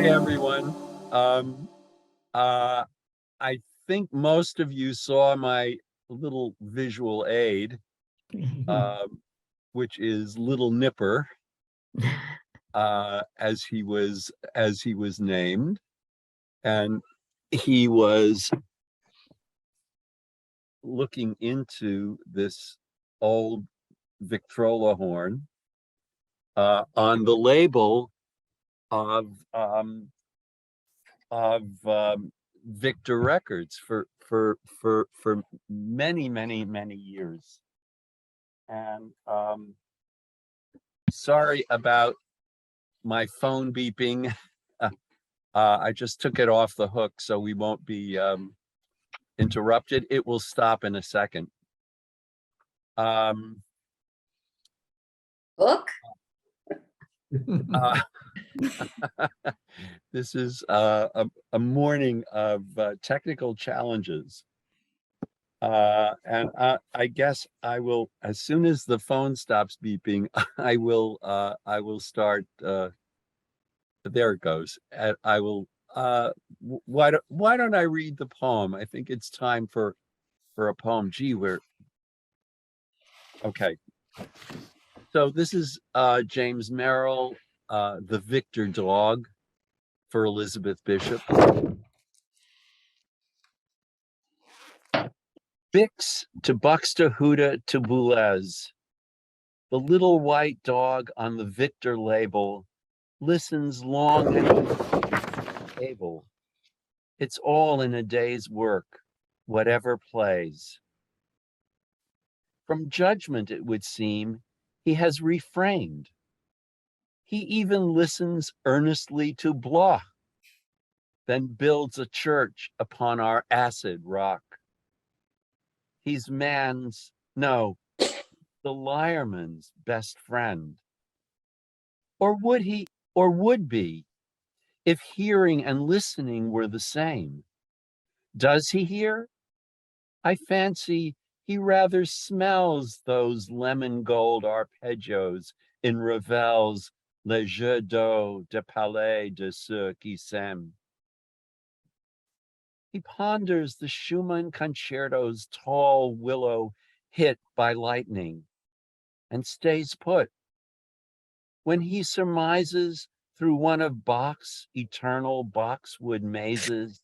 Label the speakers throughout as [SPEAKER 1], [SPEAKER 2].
[SPEAKER 1] everyone. Um, uh, I think most of you saw my little visual aid, um, which is Little Nipper, as he was named, and he was looking into this old Victrola horn on the label of um, of Victor Records for many years. And sorry about my phone beeping. I just took it off the hook so we won't be interrupted. It will stop in a second. Um,
[SPEAKER 2] Book?
[SPEAKER 1] uh, this is a morning of technical challenges. And I guess I will, as soon as the phone stops beeping, I will start. There it goes. And I will. Why don't I read the poem? I think it's time for a poem. Gee, we're okay. So this is James Merrill, The Victor Dog, for Elizabeth Bishop. Bix to Buxtehude to Boulez. The little white dog on the Victor label listens long and able. It's all in a day's work, whatever plays. From judgment, it would seem, he has refrained. He even listens earnestly to Blois, then builds a church upon our acid rock. He's man's, no, the liarman's best friend. Or would he, or would be, if hearing and listening were the same? Does he hear? I fancy he rather smells those lemon gold arpeggios in Ravel's Le Jeu d'eau de palais de ceux qui s'aiment. He ponders the Schumann concerto's tall willow hit by lightning and stays put. When he surmises through one of Bach's eternal boxwood mazes,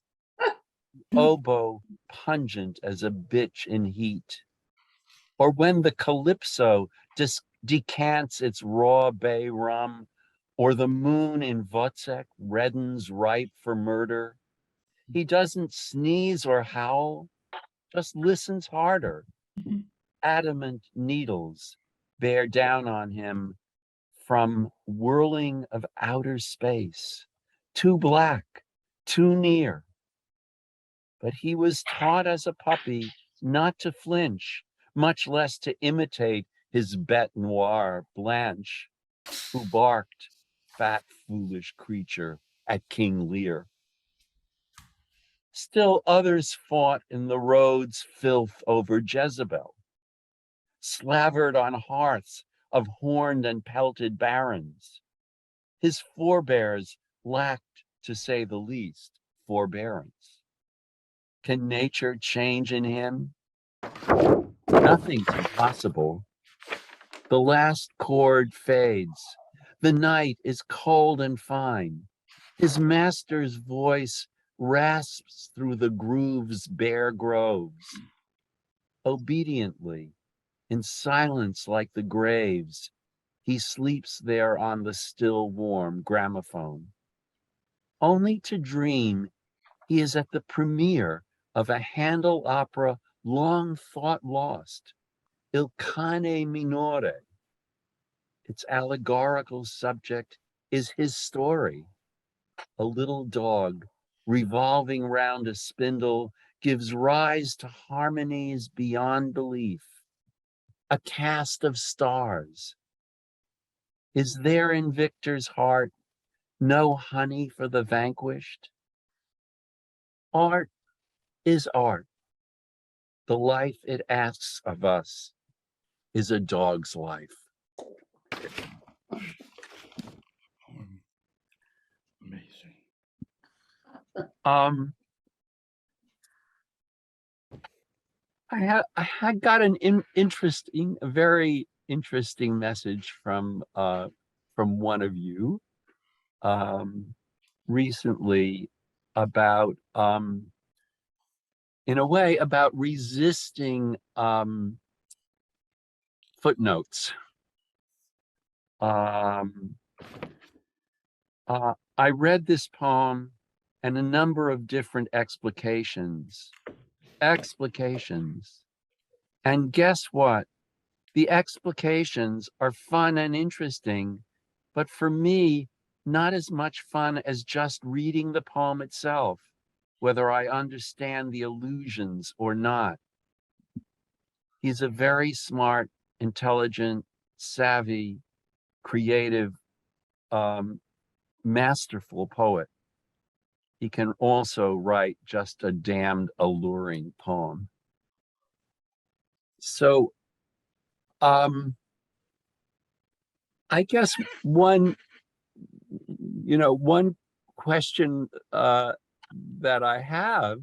[SPEAKER 1] oboe pungent as a bitch in heat, or when the calypso decants its raw bay rum, or the moon in Wozzeck reddens ripe for murder, he doesn't sneeze or howl, just listens harder. Adamant needles bear down on him from whirling of outer space, too black, too near. But he was taught as a puppy not to flinch, much less to imitate his bête noire, Blanche, who barked, fat, foolish creature, at King Lear. Still others fought in the road's filth over Jezebel, slavered on hearths of horned and pelted barons. His forebears lacked, to say the least, forbearance. Can nature change in him? Nothing's impossible. The last chord fades. The night is cold and fine. His master's voice rasps through the groove's bare groves. Obediently, in silence like the graves, he sleeps there on the still warm gramophone. Only to dream he is at the premiere of a Handel opera long thought lost, Il Cane Minore. Its allegorical subject is his story. A little dog revolving round a spindle gives rise to harmonies beyond belief. A cast of stars. Is there in Victor's heart no honey for the vanquished? Art is art. The life it asks of us is a dog's life. Um, I had got an a very interesting message from one of you um recently about in a way about resisting footnotes. Um, I read this poem and a number of different explications, and guess what? The explications are fun and interesting, but for me, not as much fun as just reading the poem itself, whether I understand the allusions or not. He's a very smart, intelligent, savvy, creative, um, masterful poet. He can also write just a damned alluring poem. So, um, I guess one, one question that I have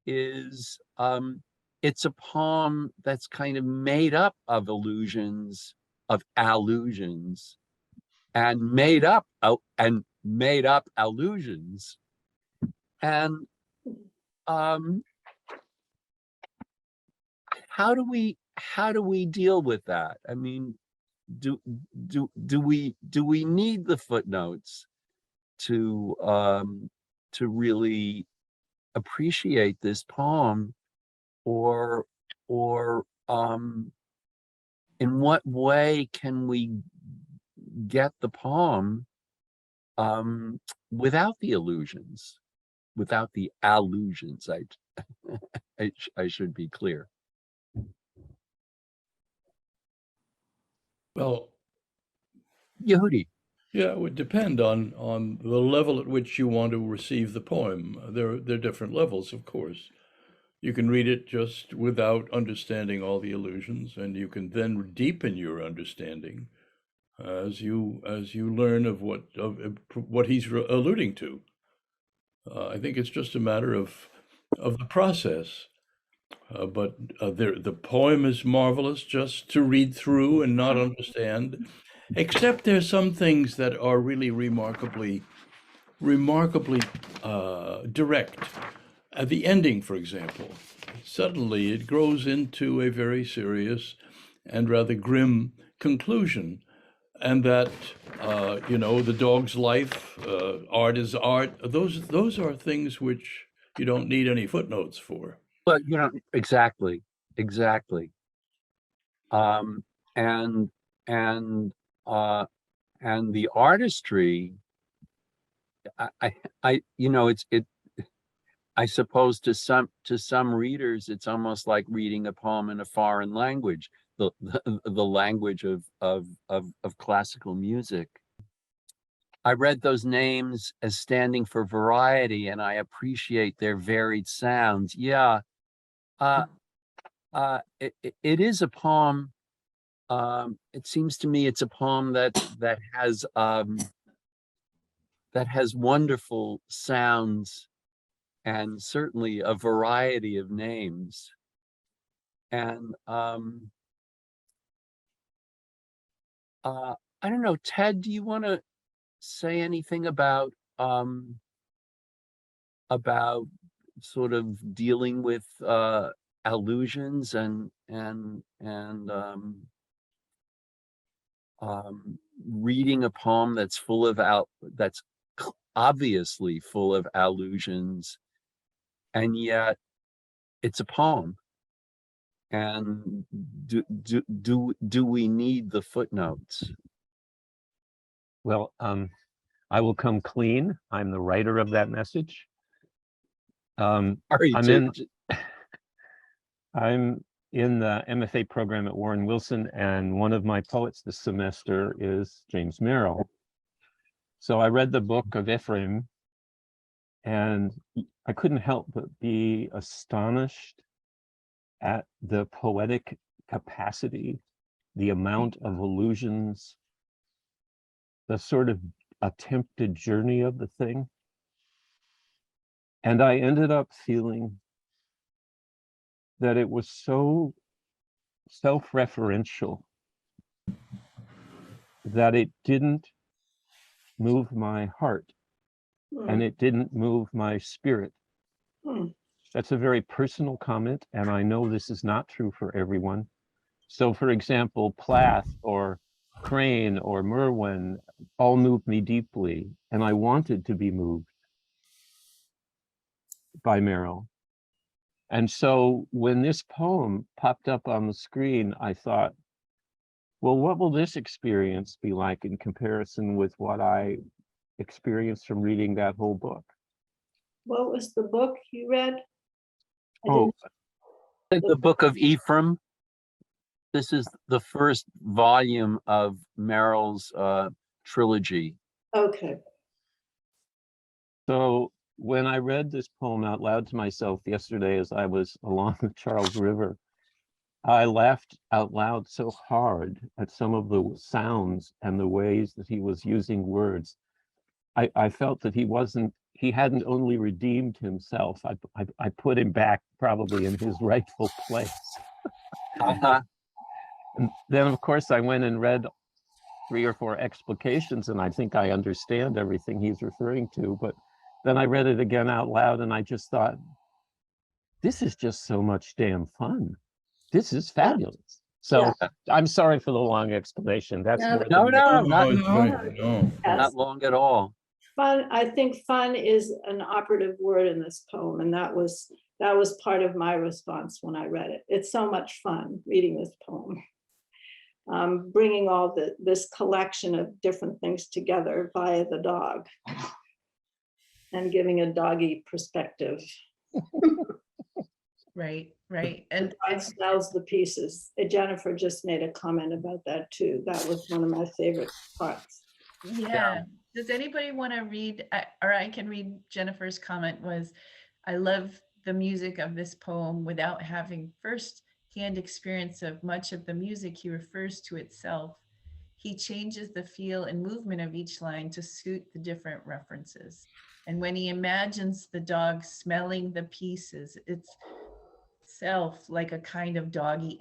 [SPEAKER 1] is it's a poem that's kind of made up of of allusions, and made up allusions. And um, how do we deal with that? I mean, do do we need the footnotes to really appreciate this poem, or or in what way can we get the poem um, without the illusions, without the allusions? I should be clear.
[SPEAKER 2] Well,
[SPEAKER 1] Yehudi.
[SPEAKER 2] yeah, it would depend on the level at which you want to receive the poem. There are different levels, of course. You can read it just without understanding all the allusions, and you can then deepen your understanding as you learn of what he's alluding to. I think it's just a matter of the process. But the poem is marvelous just to read through and not understand, except there's some things that are really remarkably direct. At the ending, for example, suddenly it grows into a very serious and rather grim conclusion, and that the dog's life, art is art. Those are things which you don't need any footnotes for.
[SPEAKER 1] Well, exactly, exactly. Um, and and uh, and the artistry, I, I, it's I suppose to some readers, it's almost like reading a poem in a foreign language, the language of classical music. I read those names as standing for variety, and I appreciate their varied sounds. Yeah, uh, it is a poem. It seems to me it's a poem that has wonderful sounds and certainly a variety of names. And I don't know, Ted, do you want to say anything about sort of dealing with allusions and reading a poem that's obviously full of allusions, and yet it's a poem? And do we need the footnotes?
[SPEAKER 3] Well, I will come clean. I'm the writer of that message.
[SPEAKER 1] Sorry
[SPEAKER 3] I'm
[SPEAKER 1] to
[SPEAKER 3] I'm in the MFA program at Warren Wilson, and one of my poets this semester is James Merrill. So I read the book of Ephraim, and I couldn't help but be astonished at the poetic capacity, the amount of allusions, the sort of attempted journey of the thing. And I ended up feeling that it was so self-referential that it didn't move my heart and it didn't move my spirit. That's a very personal comment, and I know this is not true for everyone. So for example, Plath or Crane or Merwin all moved me deeply, and I wanted to be moved by Merrill. And so when this poem popped up on the screen, I thought, well, what will this experience be like in comparison with what I experienced from reading that whole book?
[SPEAKER 4] What was the book you read?
[SPEAKER 3] Oh,
[SPEAKER 1] The Book of Ephraim. This is the first volume of Merrill's trilogy.
[SPEAKER 4] Okay.
[SPEAKER 3] so when I read this poem out loud to myself yesterday as I was along the Charles River, I laughed out loud so hard at some of the sounds and the ways that he was using words. I felt that he hadn't only redeemed himself, I put him back probably in his rightful place. And then of course I went and read 3 or 4 explications, and I think I understand everything he's referring to, but then I read it again out loud and I just thought, this is just so much damn fun. This is fabulous. So I'm sorry for the long explanation. That's
[SPEAKER 4] No,
[SPEAKER 3] more
[SPEAKER 1] No,
[SPEAKER 3] than-
[SPEAKER 1] no,
[SPEAKER 2] No,
[SPEAKER 1] not,
[SPEAKER 2] it's fine. No.
[SPEAKER 1] not long at all.
[SPEAKER 4] Fun, I think fun is an operative word in this poem, and that was part of my response when I read it. It's so much fun reading this poem. Bringing all this collection of different things together via the dog and giving a doggy perspective.
[SPEAKER 5] Right. And
[SPEAKER 4] It smells the pieces. Jennifer just made a comment about that too. That was one of my favorite parts.
[SPEAKER 5] yeah, does anybody want to read, or I can read Jennifer's comment was, I love the music of this poem without having first-hand experience of much of the music he refers to itself. He changes the feel and movement of each line to suit the different references. And when he imagines the dog smelling the pieces, it's self like a kind of doggy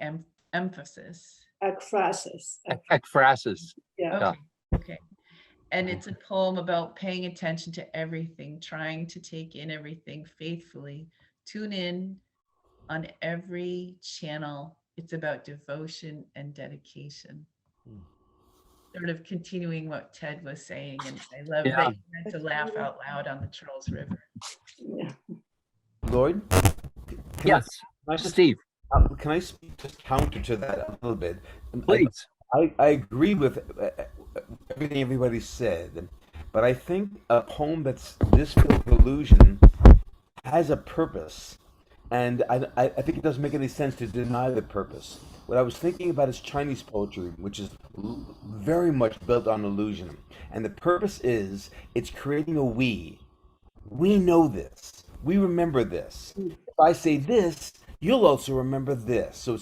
[SPEAKER 5] emphasis.
[SPEAKER 4] Ekphrasis.
[SPEAKER 1] Ekphrasis.
[SPEAKER 4] Yeah.
[SPEAKER 5] Okay. And it's a poem about paying attention to everything, trying to take in everything faithfully, tune in on every channel. It's about devotion and dedication. Sort of continuing what Ted was saying, and I love
[SPEAKER 1] Yeah.
[SPEAKER 5] that you had to laugh out loud on the Charles River.
[SPEAKER 4] Yeah.
[SPEAKER 6] Lloyd? Can
[SPEAKER 1] Yes,
[SPEAKER 6] I just,
[SPEAKER 1] Steve,
[SPEAKER 6] can I speak just counter to that a little bit?
[SPEAKER 1] please.
[SPEAKER 6] I agree with everything everybody said, but I think a poem that's this filled with illusion has a purpose, and I think it doesn't make any sense to deny the purpose. What I was thinking about is Chinese poetry, which is very much built on illusion, and the purpose is it's creating a we. We know this. We remember this. If I say this, you'll also remember this. So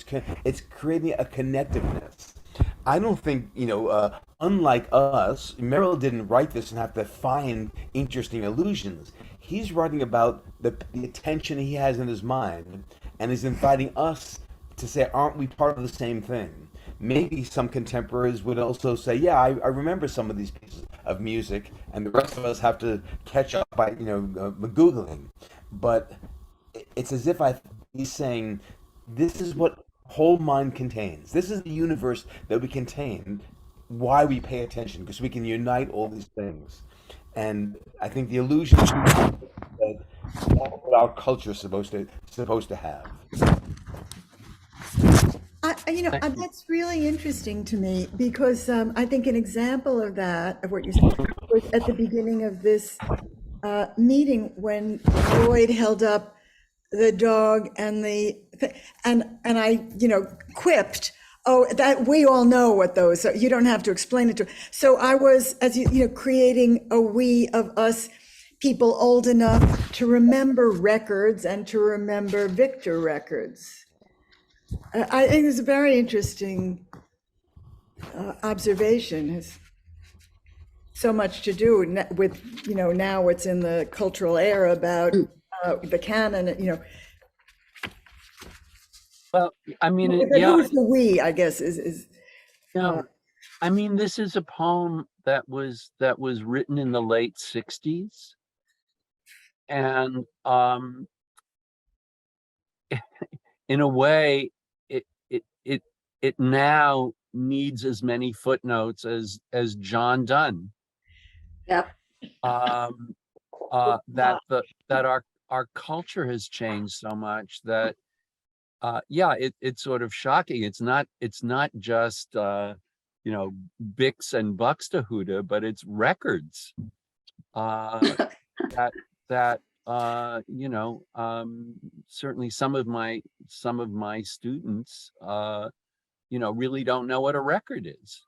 [SPEAKER 6] it's creating a connectiveness. I don't think, unlike us, Merrill didn't write this and have to find interesting illusions. He's writing about the attention he has in his mind, and he's inviting us to say, aren't we part of the same thing? Maybe some contemporaries would also say, yeah, I remember some of these pieces of music, and the rest of us have to catch up by, Googling. But it's as if he's saying, this is what whole mind contains. This is the universe that we contain. Why we pay attention, because we can unite all these things. And I think the illusion that that's what our culture is supposed to have.
[SPEAKER 7] That's really interesting to me because I think an example of that, of what you said, was at the beginning of this meeting when Lloyd held up the dog and and I, quipped, oh, that we all know what those are. You don't have to explain it to. So I was, as creating a we of us people old enough to remember records and to remember Victor records. I think it's a very interesting observation. Has so much to do with, now what's in the cultural air about the canon,
[SPEAKER 1] Well, I mean,
[SPEAKER 7] but
[SPEAKER 1] yeah,
[SPEAKER 7] who's the we, I guess, is
[SPEAKER 1] yeah. I mean, this is a poem that was written in the late 60s. And in a way, it now needs as many footnotes as John Donne.
[SPEAKER 8] Yep.
[SPEAKER 1] That our culture has changed so much that yeah, it's sort of shocking. It's not just Bix and Buxtehude, but it's records that certainly some of my students really don't know what a record is.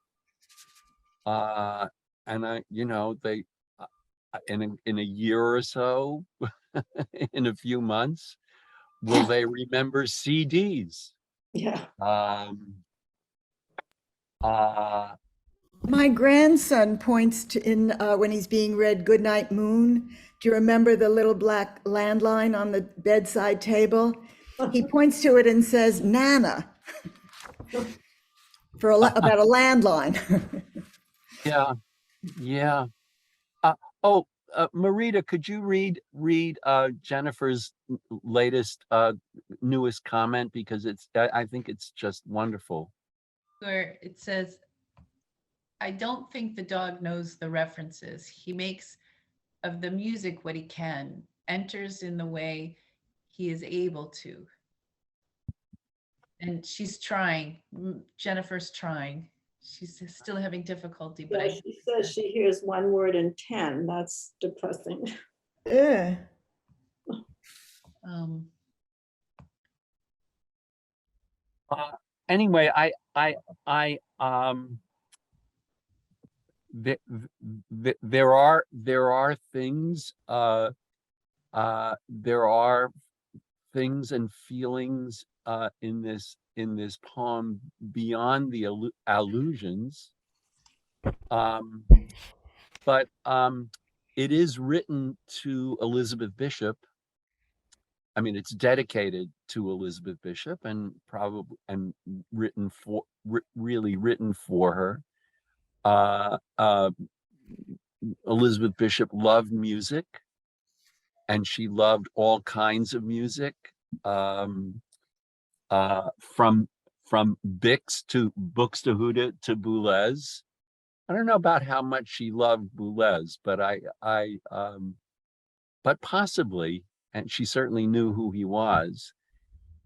[SPEAKER 1] And they in a year or so, in a few months, will they remember CDs?
[SPEAKER 4] Yeah.
[SPEAKER 7] my grandson points to when he's being read Goodnight Moon. Do you remember the little black landline on the bedside table? He points to it and says, Nana, about a landline.
[SPEAKER 1] Yeah. Marita, could you read Jennifer's latest newest comment, because I think it's just wonderful.
[SPEAKER 5] Where it says, I don't think the dog knows the references. He makes of the music what he can, enters in the way he is able to. And she's trying. Jennifer's trying. She's still having difficulty, but
[SPEAKER 4] Yeah, she says she hears one word in 10. That's depressing.
[SPEAKER 7] Yeah.
[SPEAKER 1] Anyway, there are things and feelings in this poem beyond the allusions, but it is written to Elizabeth Bishop. I mean, it's dedicated to Elizabeth Bishop, and really written for her. Elizabeth Bishop loved music, and she loved all kinds of music, from Bix to Buxtehude to Boulez. I don't know about how much she loved Boulez, but but possibly, and she certainly knew who he was,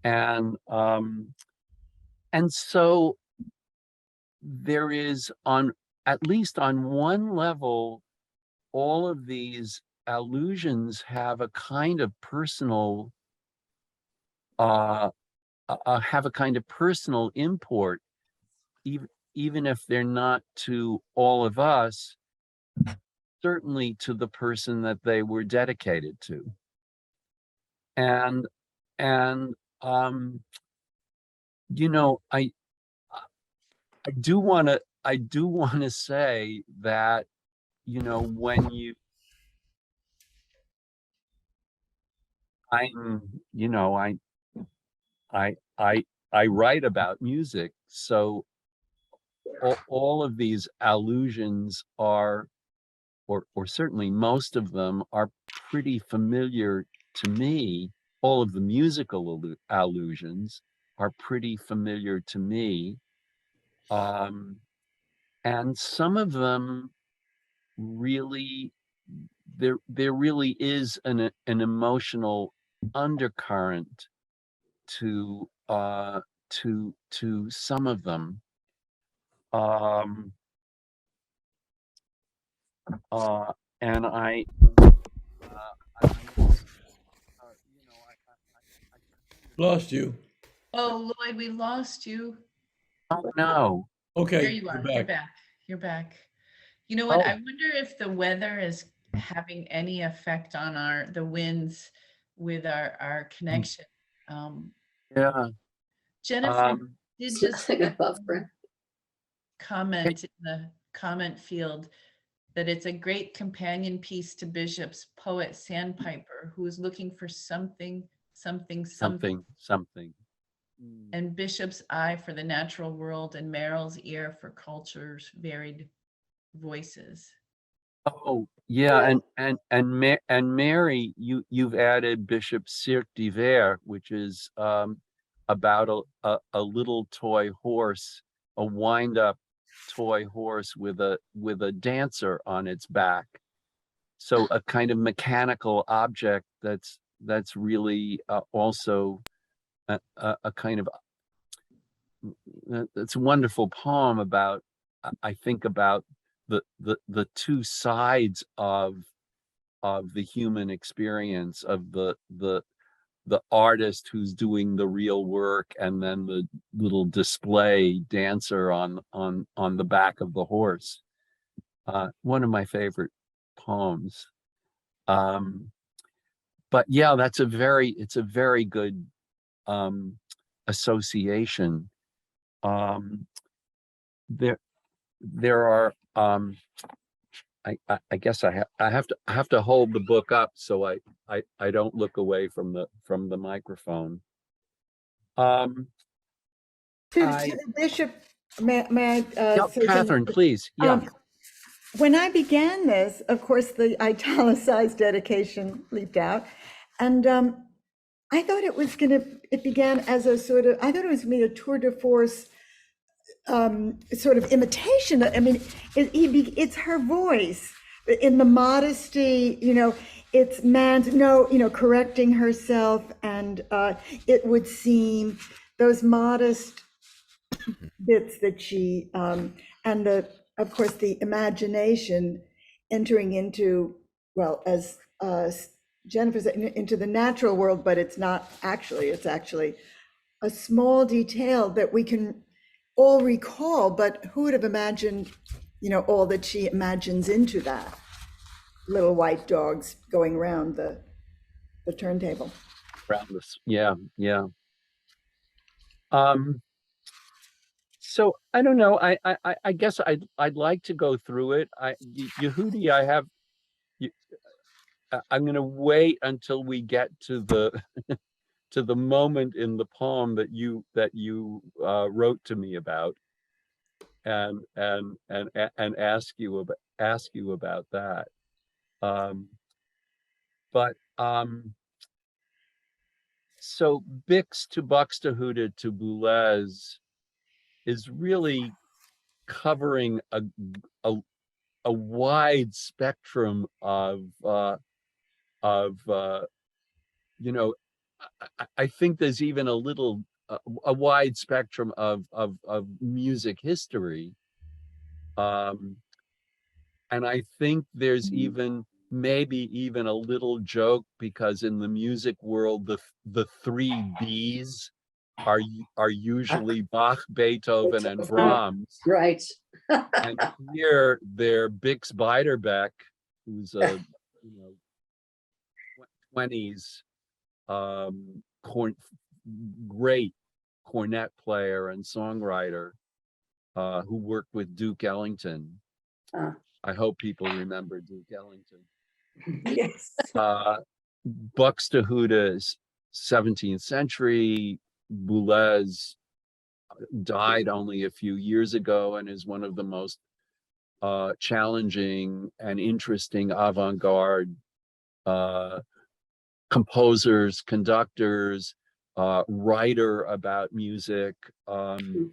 [SPEAKER 1] and so there is, on at least on one level, all of these allusions have a kind of personal import, even if they're not to all of us, certainly to the person that they were dedicated to. And I do want to say that, when I write about music, so all of these allusions are, or certainly most of them, are pretty familiar to me. All of the musical allusions are pretty familiar to me. And some of them really, there really is an emotional undercurrent to some of them. And
[SPEAKER 2] Lost you.
[SPEAKER 5] Oh, Lloyd, we lost you.
[SPEAKER 1] don't know.
[SPEAKER 2] Okay,
[SPEAKER 5] There you are. You're back. You're back. You know what? I wonder if the weather is having any effect on the winds with our connection.
[SPEAKER 1] Yeah.
[SPEAKER 5] Jennifer did just
[SPEAKER 8] like a buffering.
[SPEAKER 5] comment in the comment field. that it's a great companion piece to Bishop's poet Sandpiper, who is looking for something,
[SPEAKER 1] Something.
[SPEAKER 5] and Bishop's eye for the natural world and Merrill's ear for culture's varied voices.
[SPEAKER 1] Oh, yeah, and Mary, you've added Bishop's Cirque d'Hiver, which is about a little toy horse, a wind-up toy horse with a dancer on its back. So a kind of mechanical object that's really also a kind of it's a wonderful poem about, I think about the two sides of the human experience, of the artist who's doing the real work, and then the little display dancer on the back of the horse. One of my favorite poems. But yeah, it's a very good association. There are I guess I have to hold the book up so I don't look away from the microphone.
[SPEAKER 7] To
[SPEAKER 1] I
[SPEAKER 7] the Bishop, may I
[SPEAKER 1] yeah,
[SPEAKER 7] say
[SPEAKER 1] Catherine,
[SPEAKER 7] something?
[SPEAKER 1] please. Yeah.
[SPEAKER 7] When I began this, of course, the italicized dedication leaped out. And I thought it began as a sort of, I thought it was going to be a tour de force sort of imitation. I mean, it's her voice in the modesty, it's man's, correcting herself. And it would seem those modest bits that she, and of course, the imagination entering into, well, as Jennifer said, into the natural world, but it's actually a small detail that we can all recall, but who would have imagined, all that she imagines into that? Little white dogs going around the turntable.
[SPEAKER 1] Around this. Yeah. So I don't know. I guess I'd like to go through it. Yehudi, I'm going to wait until we get to the moment in the poem that you wrote to me about, and ask you about that. But so Bix to Buxtehude to Boulez is really covering a wide spectrum of I think there's even a wide spectrum of music history, and I think there's maybe even a little joke, because in the music world the three B's are usually Bach, Beethoven, and Brahms.
[SPEAKER 8] Right.
[SPEAKER 1] And here they're Bix Beiderbecke, who's a 20s great cornet player and songwriter, who worked with Duke Ellington. I hope people remember Duke Ellington.
[SPEAKER 8] Yes.
[SPEAKER 1] Buxtehude's 17th century. Boulez died only a few years ago and is one of the most challenging and interesting avant-garde composers, conductors, writer about music. The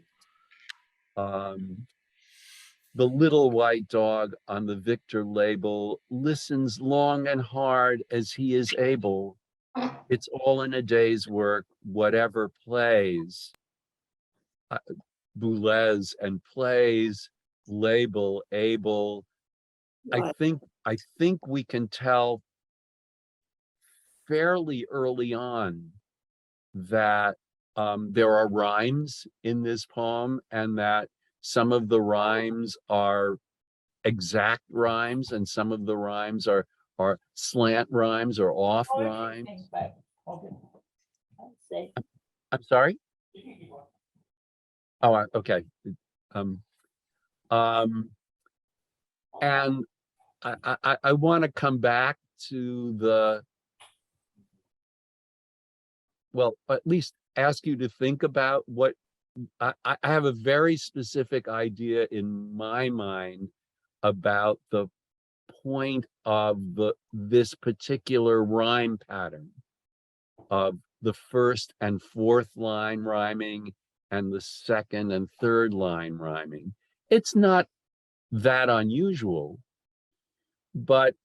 [SPEAKER 1] little white dog on the Victor label listens long and hard as he is able. It's all in a day's work, whatever plays. Boulez and plays, label, able. I think we can tell fairly early on that there are rhymes in this poem, and that some of the rhymes are exact rhymes and some of the rhymes are slant rhymes or off rhymes. I'm sorry? Oh, okay. And I want to come back to well, at least ask you to think about what I have a very specific idea in my mind about the point of this particular rhyme pattern of the first and fourth line rhyming and the second and third line rhyming. It's not that unusual, but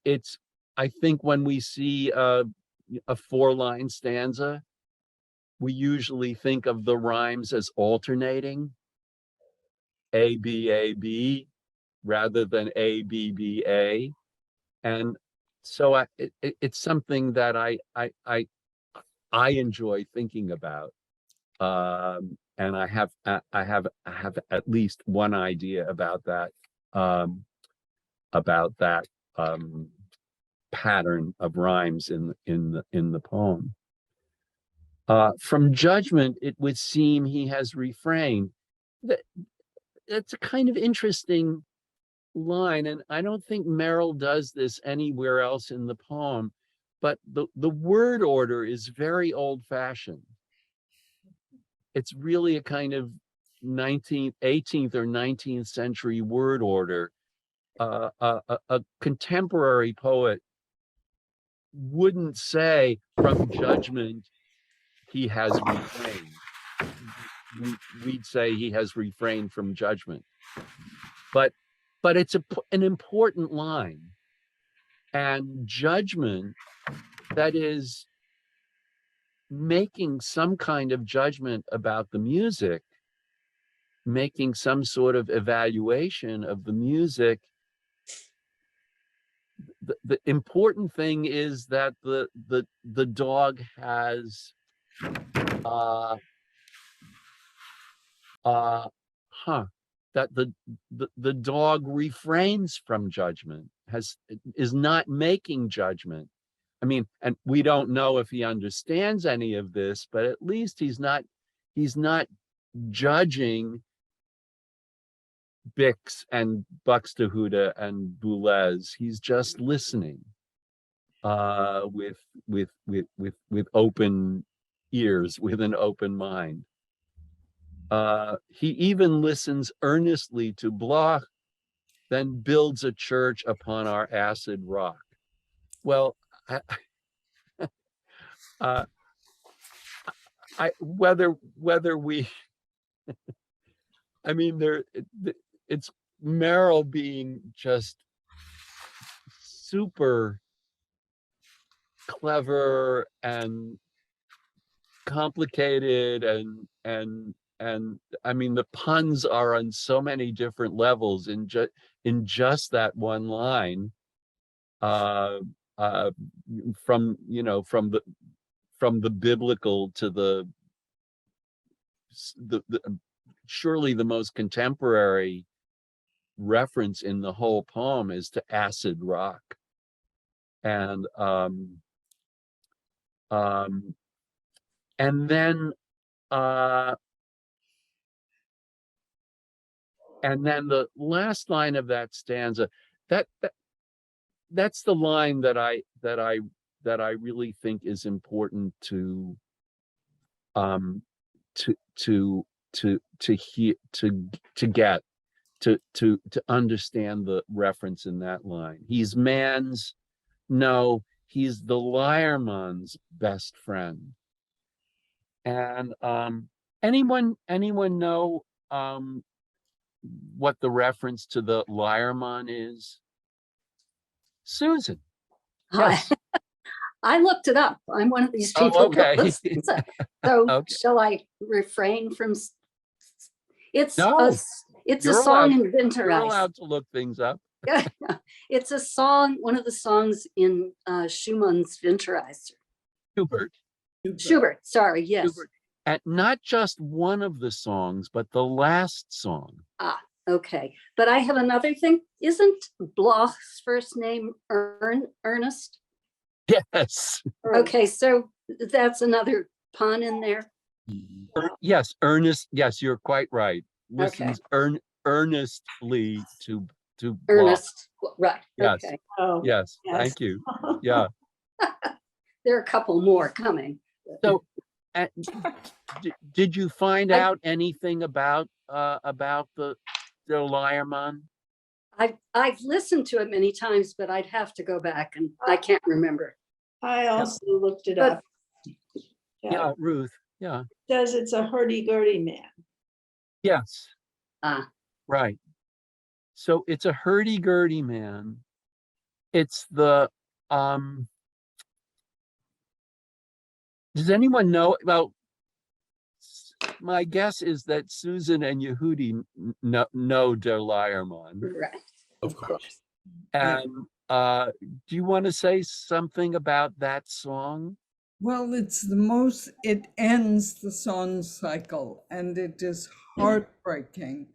[SPEAKER 1] I think when we see a 4-line stanza, we usually think of the rhymes as alternating, A, B, rather than A, B, A. And so it's something that I enjoy thinking about. And I have at least one idea about that pattern of rhymes in the poem. From judgment, it would seem he has refrained. That's a kind of interesting line, and I don't think Merrill does this anywhere else in the poem, but the word order is very old-fashioned. It's really a kind of 18th or 19th century word order. A contemporary poet wouldn't say from judgment he has refrained. We'd say he has refrained from judgment. But it's an important line. And judgment, that is making some kind of judgment about the music, making some sort of evaluation of the music. The important thing is that the dog has that the dog refrains from judgment, is not making judgment. I mean, and we don't know if he understands any of this, but at least he's not judging Bix and Buxtehude and Boulez. He's just listening with open ears, with an open mind. He even listens earnestly to Bloch, then builds a church upon our acid rock. Well, whether we, I mean, it's Merrill being just super clever and complicated, and I mean, the puns are on so many different levels in just that one line. From the biblical to the surely the most contemporary reference in the whole poem is to acid rock. And then the last line of that stanza, that's the line that I really think is important to get to understand the reference in that line. He's man's, no, he's the liarman's best friend. And anyone know what the reference to the liarman is? Susan. Yes.
[SPEAKER 8] I looked it up. I'm one of these people.
[SPEAKER 1] Oh, okay.
[SPEAKER 8] So
[SPEAKER 1] Okay.
[SPEAKER 8] shall I refrain from? It's
[SPEAKER 1] No,
[SPEAKER 8] a song in Winterize.
[SPEAKER 1] You're allowed to look things up.
[SPEAKER 8] It's a song, one of the songs in Schumann's Winterize. Schubert, sorry, yes.
[SPEAKER 1] Schubert. And not just one of the songs, but the last song.
[SPEAKER 8] Ah, okay. But I have another thing. Isn't Bloch's first name Ernest?
[SPEAKER 1] Yes.
[SPEAKER 8] Okay, so that's another pun in there.
[SPEAKER 1] Yes, Ernest. Yes, you're quite right. Listens earnestly to to
[SPEAKER 8] Ernest, right,
[SPEAKER 1] Yes.
[SPEAKER 8] okay.
[SPEAKER 4] Oh,
[SPEAKER 1] Yes,
[SPEAKER 4] yes.
[SPEAKER 1] thank you. Yeah.
[SPEAKER 8] There are a couple more coming.
[SPEAKER 1] So, uh, did you find
[SPEAKER 8] I-
[SPEAKER 1] out anything about the Lyreman?
[SPEAKER 8] I've listened to it many times, but I'd have to go back and I can't remember.
[SPEAKER 4] I also looked it
[SPEAKER 8] But-
[SPEAKER 4] up.
[SPEAKER 1] Yeah,
[SPEAKER 4] It
[SPEAKER 1] Ruth. Yeah.
[SPEAKER 4] says it's a hurdy-gurdy man.
[SPEAKER 1] Yes.
[SPEAKER 8] Ah,
[SPEAKER 1] Right. So it's a hurdy-gurdy man. It's the does anyone know about, my guess is that Susan and Yehudi know Der Lyreman.
[SPEAKER 8] right,
[SPEAKER 2] Of course.
[SPEAKER 1] And do you want to say something about that song?
[SPEAKER 9] Well, it ends the song cycle and it is heartbreaking.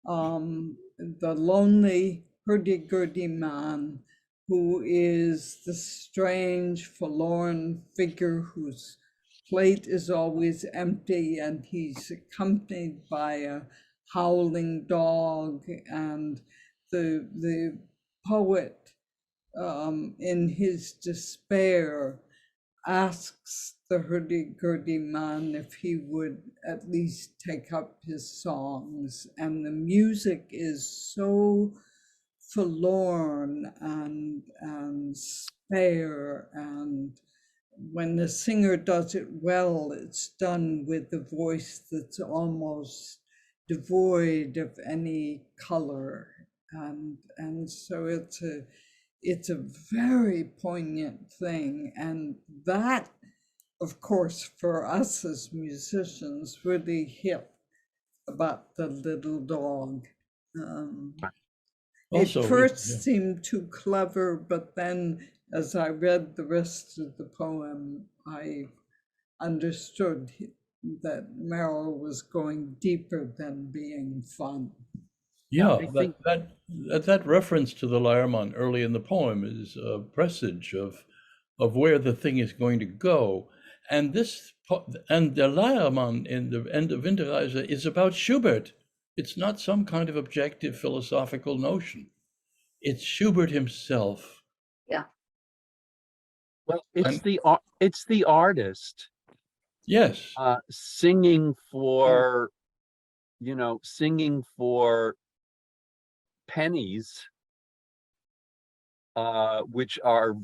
[SPEAKER 9] The lonely hurdy-gurdy man who is the strange, forlorn figure whose plate is always empty, and he's accompanied by a howling dog, and the poet, in his despair, asks the hurdy-gurdy man if he would at least take up his songs. And the music is so forlorn and spare. And when the singer does it well, it's done with the voice that's almost devoid of any color. And so it's a very poignant thing. And that, of course, for us as musicians, really hit about the little dog.
[SPEAKER 2] Also,
[SPEAKER 9] It
[SPEAKER 2] yeah.
[SPEAKER 9] first seemed too clever, but then as I read the rest of the poem, I understood that Merrill was going deeper than being fun.
[SPEAKER 2] Yeah,
[SPEAKER 1] I think
[SPEAKER 2] that reference to the Lyreman early in the poem is a presage of where the thing is going to go. And and the Lyreman in the end of Winterreise is about Schubert. It's not some kind of objective philosophical notion. It's Schubert himself.
[SPEAKER 8] yeah.
[SPEAKER 1] well,
[SPEAKER 2] And
[SPEAKER 1] it's the artist
[SPEAKER 2] yes,
[SPEAKER 1] singing for, singing for pennies, which are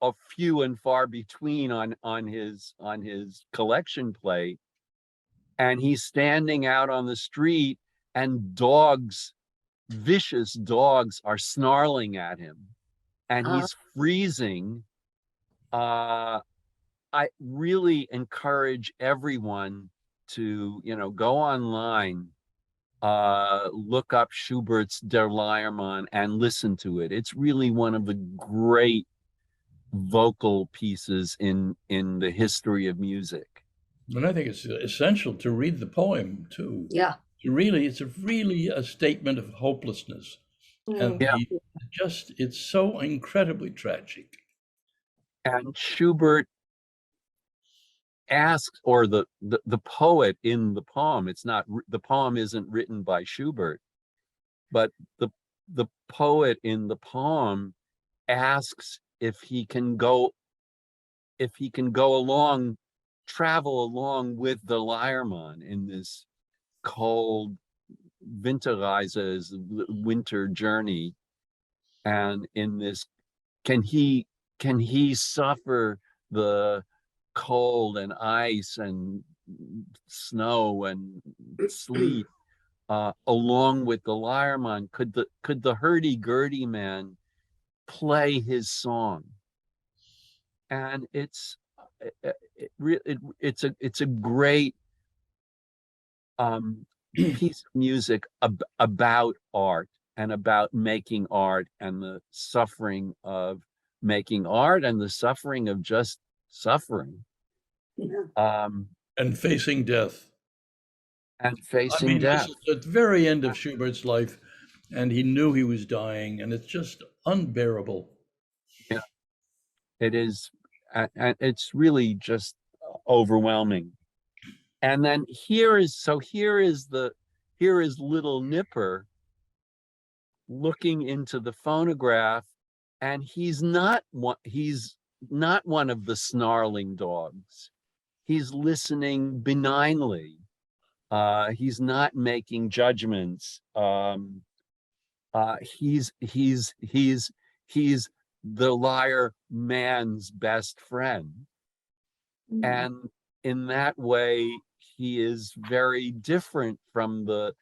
[SPEAKER 1] a few and far between on his collection plate. And he's standing out on the street, and vicious dogs are snarling at him, and he's freezing. I really encourage everyone to, go online, look up Schubert's Der Lyreman and listen to it. It's really one of the great vocal pieces in the history of music.
[SPEAKER 2] and I think it's essential to read the poem too.
[SPEAKER 8] Yeah.
[SPEAKER 2] It's really a statement of hopelessness. And
[SPEAKER 1] Yeah.
[SPEAKER 2] it's so incredibly tragic.
[SPEAKER 1] And Schubert asks, or the poet in the poem, the poem isn't written by Schubert, but the poet in the poem asks if he can travel along with the Lyreman in this cold Winterreise, winter journey. And in this, can he suffer the cold and ice and snow and sleet along with the Lyreman? Could the hurdy-gurdy man play his song? And it's a great piece of music about art and about making art, and the suffering of making art and the suffering of just suffering.
[SPEAKER 2] And facing death.
[SPEAKER 1] And facing death.
[SPEAKER 2] This is at the very end of Schubert's life, and he knew he was dying, and it's just unbearable.
[SPEAKER 1] Yeah, it is. And it's really just overwhelming. And then here is Little Nipper looking into the phonograph, and he's not one of the snarling dogs. He's listening benignly. He's not making judgments. He's the liar man's best friend. And in that way, he is very different from the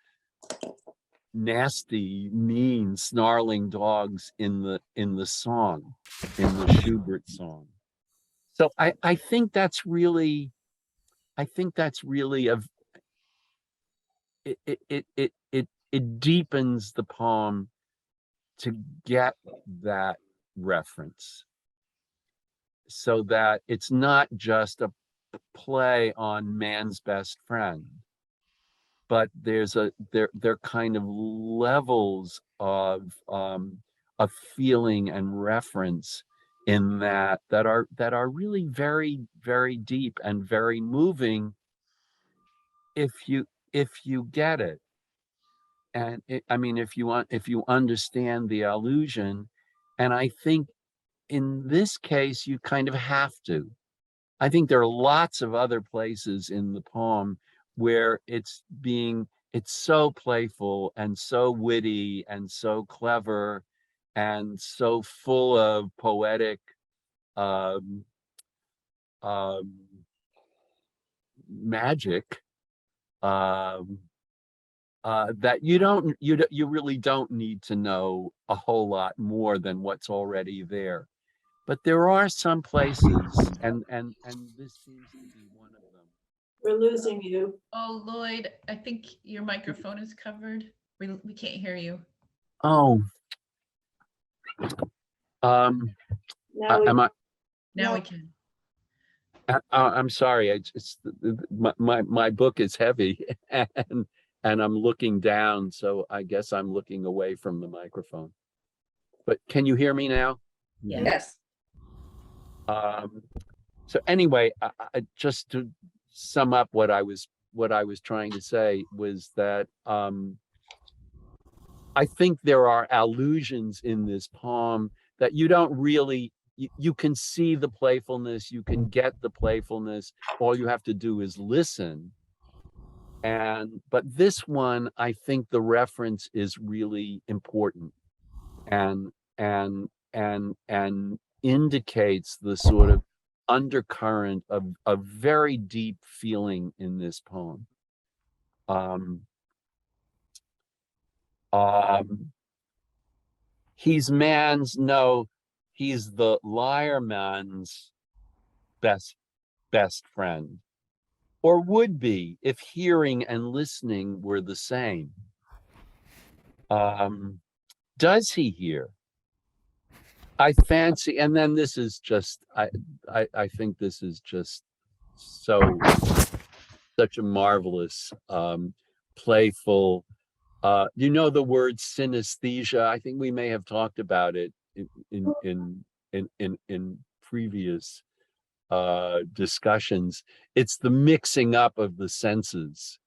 [SPEAKER 1] nasty, mean, snarling dogs in the song, in the Schubert song. So I think that's really a it deepens the poem to get that reference, so that it's not just a play on man's best friend, but there kind of levels of feeling and reference in that are really very, very deep and very moving if you get it. And I mean, if you understand the allusion. And I think in this case you kind of have to. I think there are lots of other places in the poem where it's so playful and so witty and so clever and so full of poetic um, um, magic, um, that you really don't need to know a whole lot more than what's already there. But there are some places, and this seems to be one of them.
[SPEAKER 4] We're losing you.
[SPEAKER 5] Oh, Lloyd, I think your microphone is covered. We can't hear you.
[SPEAKER 1] Oh,
[SPEAKER 4] Now we,
[SPEAKER 1] am I?
[SPEAKER 5] Now
[SPEAKER 4] No.
[SPEAKER 5] we can.
[SPEAKER 1] I'm sorry. It's my book is heavy, and I'm looking down, so I guess I'm looking away from the microphone. But can you hear me now?
[SPEAKER 8] Yes.
[SPEAKER 1] So anyway, just to sum up what I was trying to say was that I think there are allusions in this poem that you don't really, you can see the playfulness, you can get the playfulness. All you have to do is listen. But this one, I think the reference is really important and indicates the sort of undercurrent of a very deep feeling in this poem. He's the liar man's best friend, or would be if hearing and listening were the same. Does he hear? I fancy, and then this is just, I think this is just such a marvelous, playful, you know, the word synesthesia. I think we may have talked about it in previous discussions. It's the mixing up of the senses,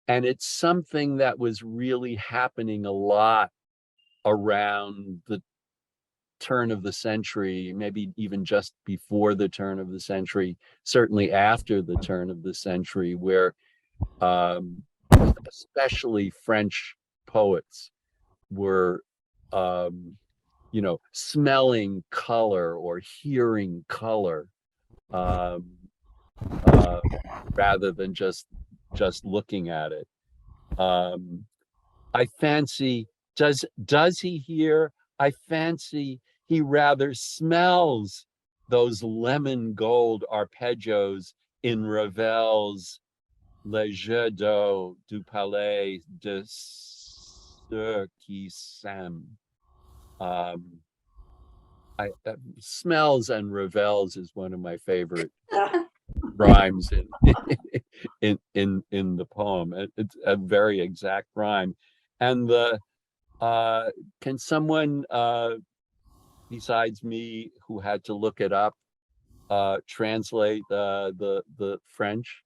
[SPEAKER 1] and it's something that was really happening a lot around the turn of the century, maybe even just before the turn of the century, certainly after the turn of the century, where especially French poets were smelling color or hearing color, rather than just looking at it. I fancy, does he hear? I fancy he rather smells those lemon gold arpeggios in Ravel's Le Jeu d'eau du Palais de ceux qui s'aiment. Smells and Ravel's is one of my favorite rhymes in the poem. It's a very exact rhyme. And can someone besides me, who had to look it up, translate the French?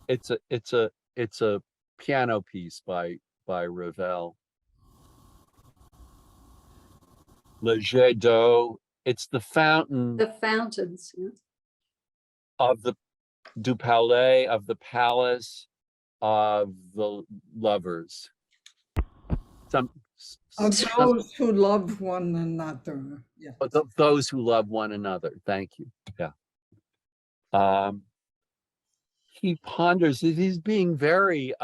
[SPEAKER 1] It's a piano piece by Ravel. Le jet d'eau. It's the fountain
[SPEAKER 8] The fountains. Yeah.
[SPEAKER 1] of the du palais, of the palace of the lovers. Some,
[SPEAKER 9] Of
[SPEAKER 1] some
[SPEAKER 9] those who love one another. Yeah.
[SPEAKER 1] those who love one another. Thank you. Yeah. He ponders. He's being very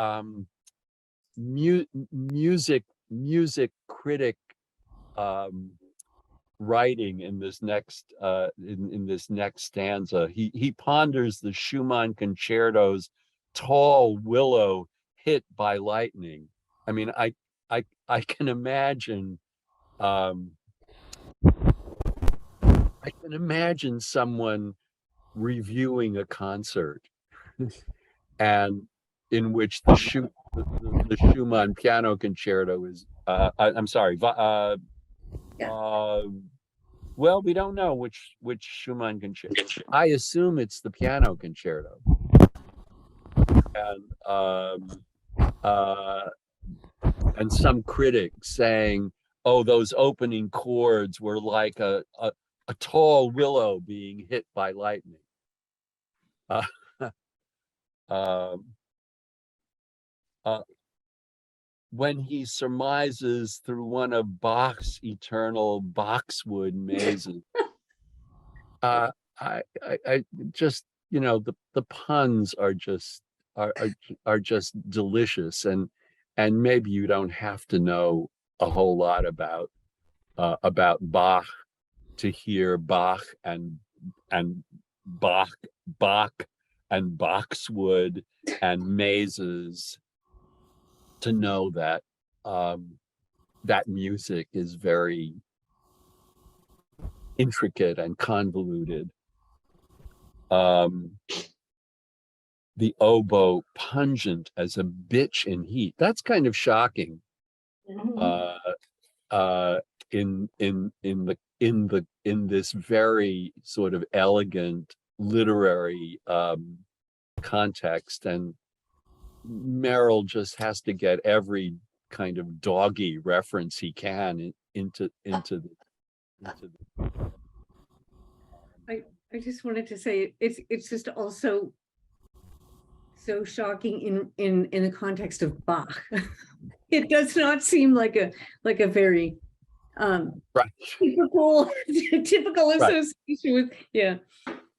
[SPEAKER 1] music critic writing in this next in this next stanza. He ponders the Schumann concertos, tall willow hit by lightning. I mean, I can imagine I can imagine someone reviewing a concert and in which the Schumann piano concerto is I'm sorry well, we don't know which Schumann concerto. I assume it's the piano concerto. And some critic saying, "Oh, those opening chords were like a tall willow being hit by lightning." Uh, um, uh, when he surmises through one of Bach's eternal boxwood mazes, I just, you know, the puns are just are just delicious, and maybe you don't have to know a whole lot about Bach to hear Bach and Bach and boxwood and mazes to know that that music is very intricate and convoluted. The oboe pungent as a bitch in heat. That's kind of shocking. In this very sort of elegant literary context, and Merrill just has to get every kind of doggy reference he can into the.
[SPEAKER 10] I just wanted to say it's just also so shocking in the context of Bach. It does not seem like a very
[SPEAKER 1] right
[SPEAKER 10] typical association with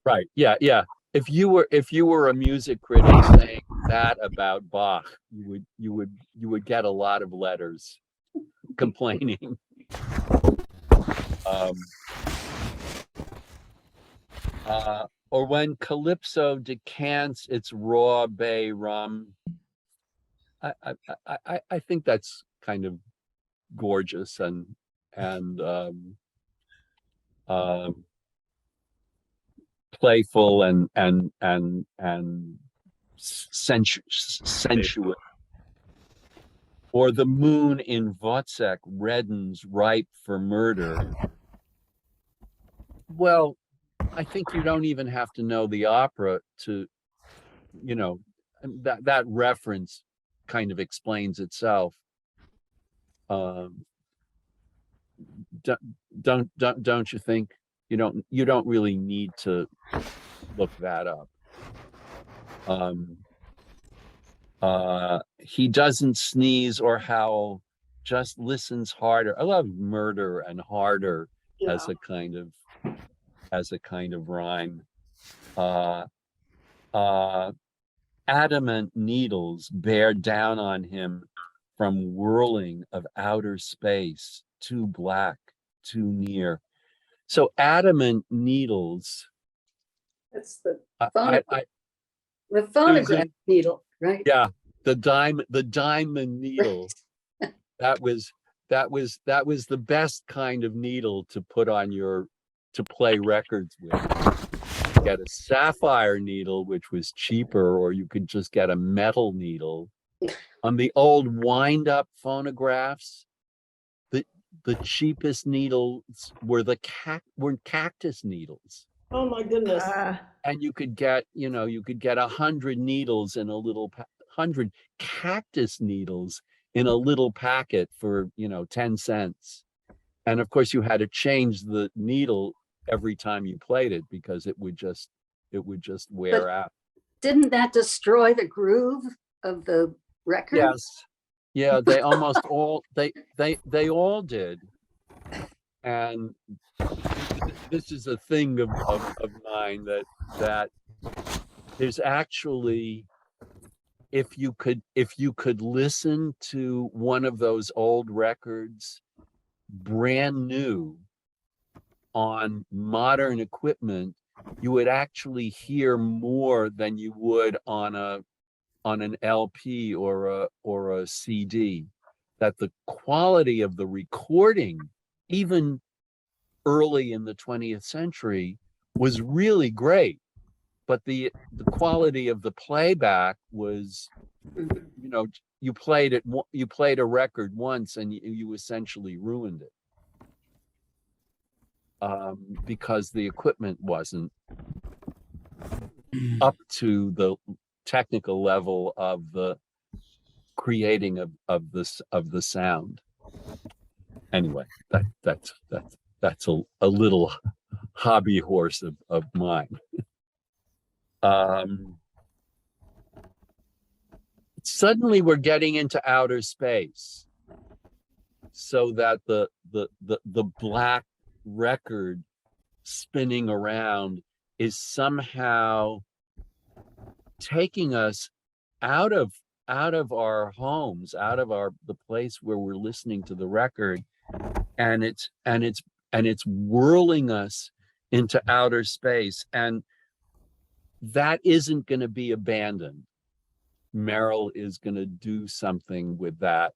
[SPEAKER 1] right yeah. If you were a music critic saying that about Bach, you would get a lot of letters complaining. Or when Calypso decants its raw bay rum, I think that's kind of gorgeous and playful and sensuous. Or the moon in Wozzeck reddens ripe for murder. Well, I think you don't even have to know the opera to, you know, that reference kind of explains itself. Don't you think? You don't really need to look that up. He doesn't sneeze or howl, just listens harder. I love murder and harder as a kind of rhyme. Adamant needles bear down on him from whirling of outer space, too black, too near. So adamant needles.
[SPEAKER 8] That's the phonograph. The phonograph needle, right?
[SPEAKER 1] Yeah, the diamond needle.
[SPEAKER 8] Right.
[SPEAKER 1] That was the best kind of needle to put on to play records with. Get a sapphire needle, which was cheaper, or you could just get a metal needle. On the old wind-up phonographs, the cheapest needles were cactus needles.
[SPEAKER 4] Oh my goodness.
[SPEAKER 1] And you could get 100 needles in a little 100 cactus needles in a little packet for 10 cents. And of course you had to change the needle every time you played it because it would just wear
[SPEAKER 8] But
[SPEAKER 1] out.
[SPEAKER 8] didn't that destroy the groove of the record?
[SPEAKER 1] Yes. Yeah, they almost all they all did. And this is a thing of mine that there's actually, if you could listen to one of those old records brand new on modern equipment, you would actually hear more than you would on an LP or a CD. That the quality of the recording, even early in the 20th century, was really great, but the quality of the playback was, you know, you played a record once and you essentially ruined it, because the equipment wasn't up to the technical level of the creating of the sound. Anyway, that's a little hobby horse of mine. Suddenly we're getting into outer space, so that the black record spinning around is somehow taking us out of our homes, out of the place where we're listening to the record, and it's whirling us into outer space, and that isn't going to be abandoned. Merrill is going to do something with that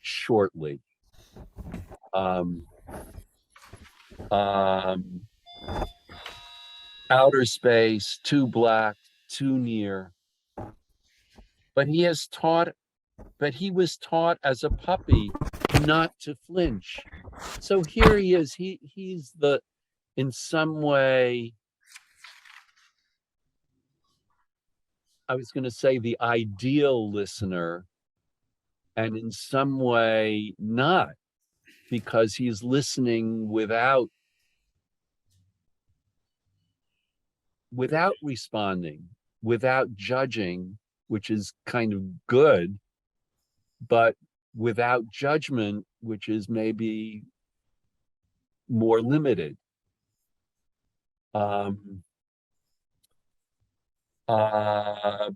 [SPEAKER 1] shortly. Outer space, too black, too near. But he was taught as a puppy not to flinch. So here he is. He's in some way, I was going to say the ideal listener, and in some way not, because he's listening without responding, without judging, which is kind of good, but without judgment, which is maybe more limited.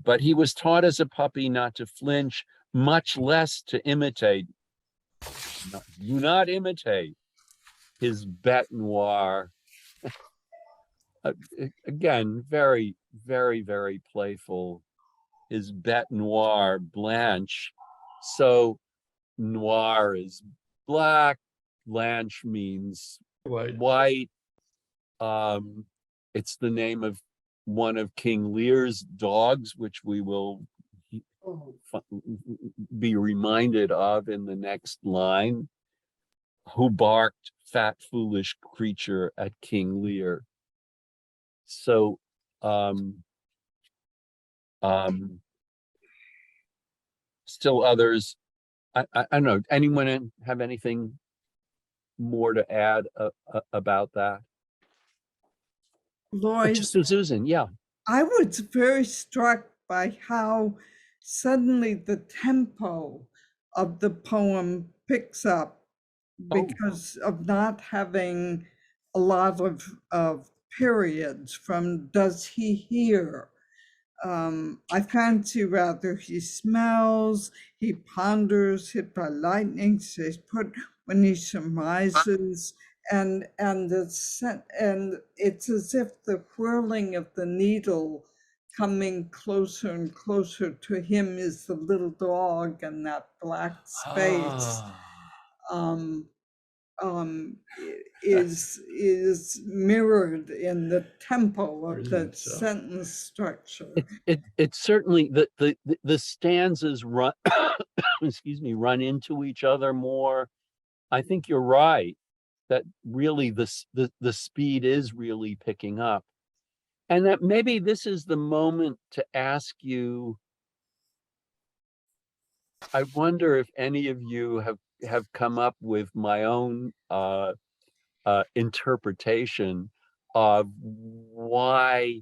[SPEAKER 1] But he was taught as a puppy not to flinch, much less to imitate. Do not imitate his bête noire. Again, very, very, very playful. His bête noire, Blanche. So noir is black, Blanche means white. It's the name of one of King Lear's dogs, which we will be reminded of in the next line. Who barked, fat, foolish creature, at King Lear? So, still others. I don't know. Anyone have anything more to add about that?
[SPEAKER 9] Lloyd,
[SPEAKER 1] Just Susan, yeah.
[SPEAKER 9] I was very struck by how suddenly the tempo of the poem picks up because of not having a lot of periods from does he hear. I fancy rather he smells, he ponders, hit by lightning, stays put when he surmises, and it's as if the whirling of the needle coming closer and closer to him is the little dog in that black space. Is mirrored in the tempo of the sentence structure.
[SPEAKER 1] It's certainly the stanzas run excuse me, run into each other more. I think you're right that really the speed is really picking up, and that maybe this is the moment to ask you, I wonder if any of you have come up with my own interpretation of why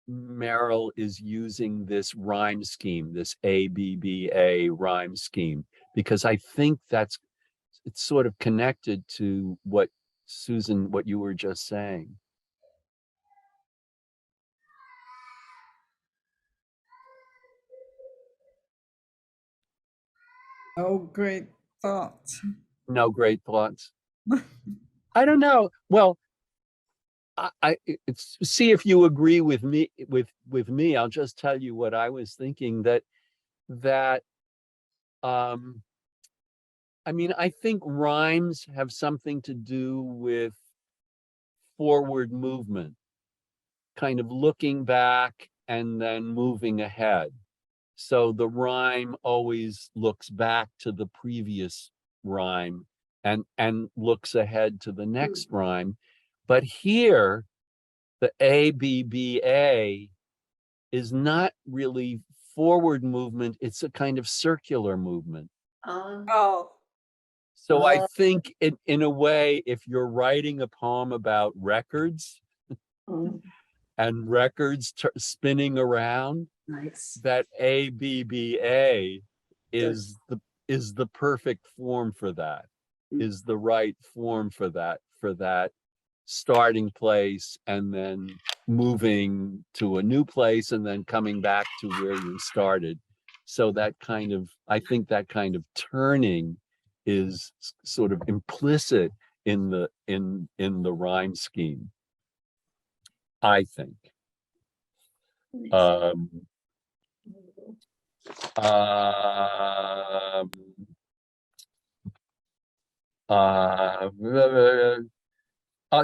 [SPEAKER 1] Merrill is using this rhyme scheme, this ABBA rhyme scheme, because I think it's sort of connected to what Susan, what you were just saying.
[SPEAKER 9] Oh, great thoughts.
[SPEAKER 1] No great thoughts. I don't know. Well, it's see if you agree with me. With me, I'll just tell you what I was thinking. That I mean, I think rhymes have something to do with forward movement, kind of looking back and then moving ahead. So the rhyme always looks back to the previous rhyme and looks ahead to the next rhyme. But here, the ABBA is not really forward movement, it's a kind of circular movement.
[SPEAKER 9] Oh,
[SPEAKER 1] So I think in a way, if you're writing a poem about records and records spinning around,
[SPEAKER 8] Nice.
[SPEAKER 1] that ABBA is the perfect form for that, is the right form for that starting place and then moving to a new place and then coming back to where you started. So that kind of, I think that kind of turning is sort of implicit in the rhyme scheme, I think. Um, um,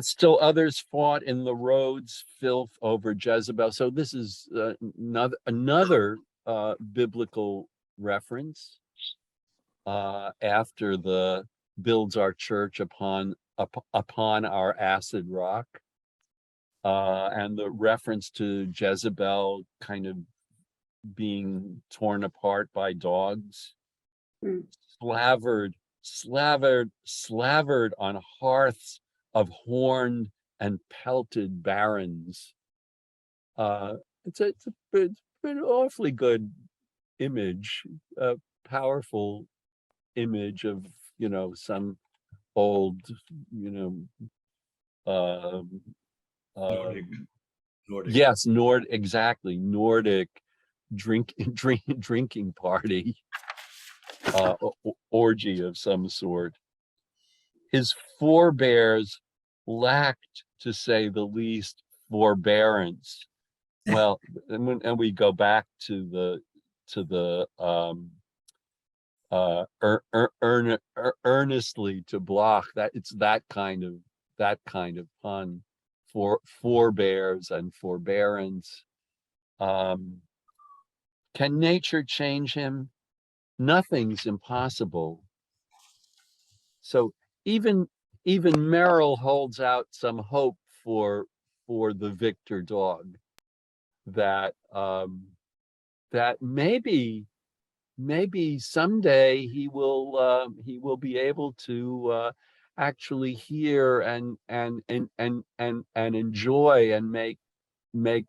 [SPEAKER 1] still others fought in the roads, filth over Jezebel. So this is another biblical reference after the builds our church upon our acid rock. And the reference to Jezebel kind of being torn apart by dogs, slavered on hearths of horned and pelted barons. It's an awfully good image, a powerful image of, you know, some old, you know,
[SPEAKER 2] Nordic.
[SPEAKER 1] yes, exactly, Nordic drinking party, orgy of some sort. His forebears lacked, to say the least, forbearance. Well, and we go back to the earnestly to Bloch. That it's that kind of pun for forebears and forbearance. Can nature change him? Nothing's impossible. So even Merrill holds out some hope for the victor dog, that that maybe someday he will be able to actually hear and enjoy and make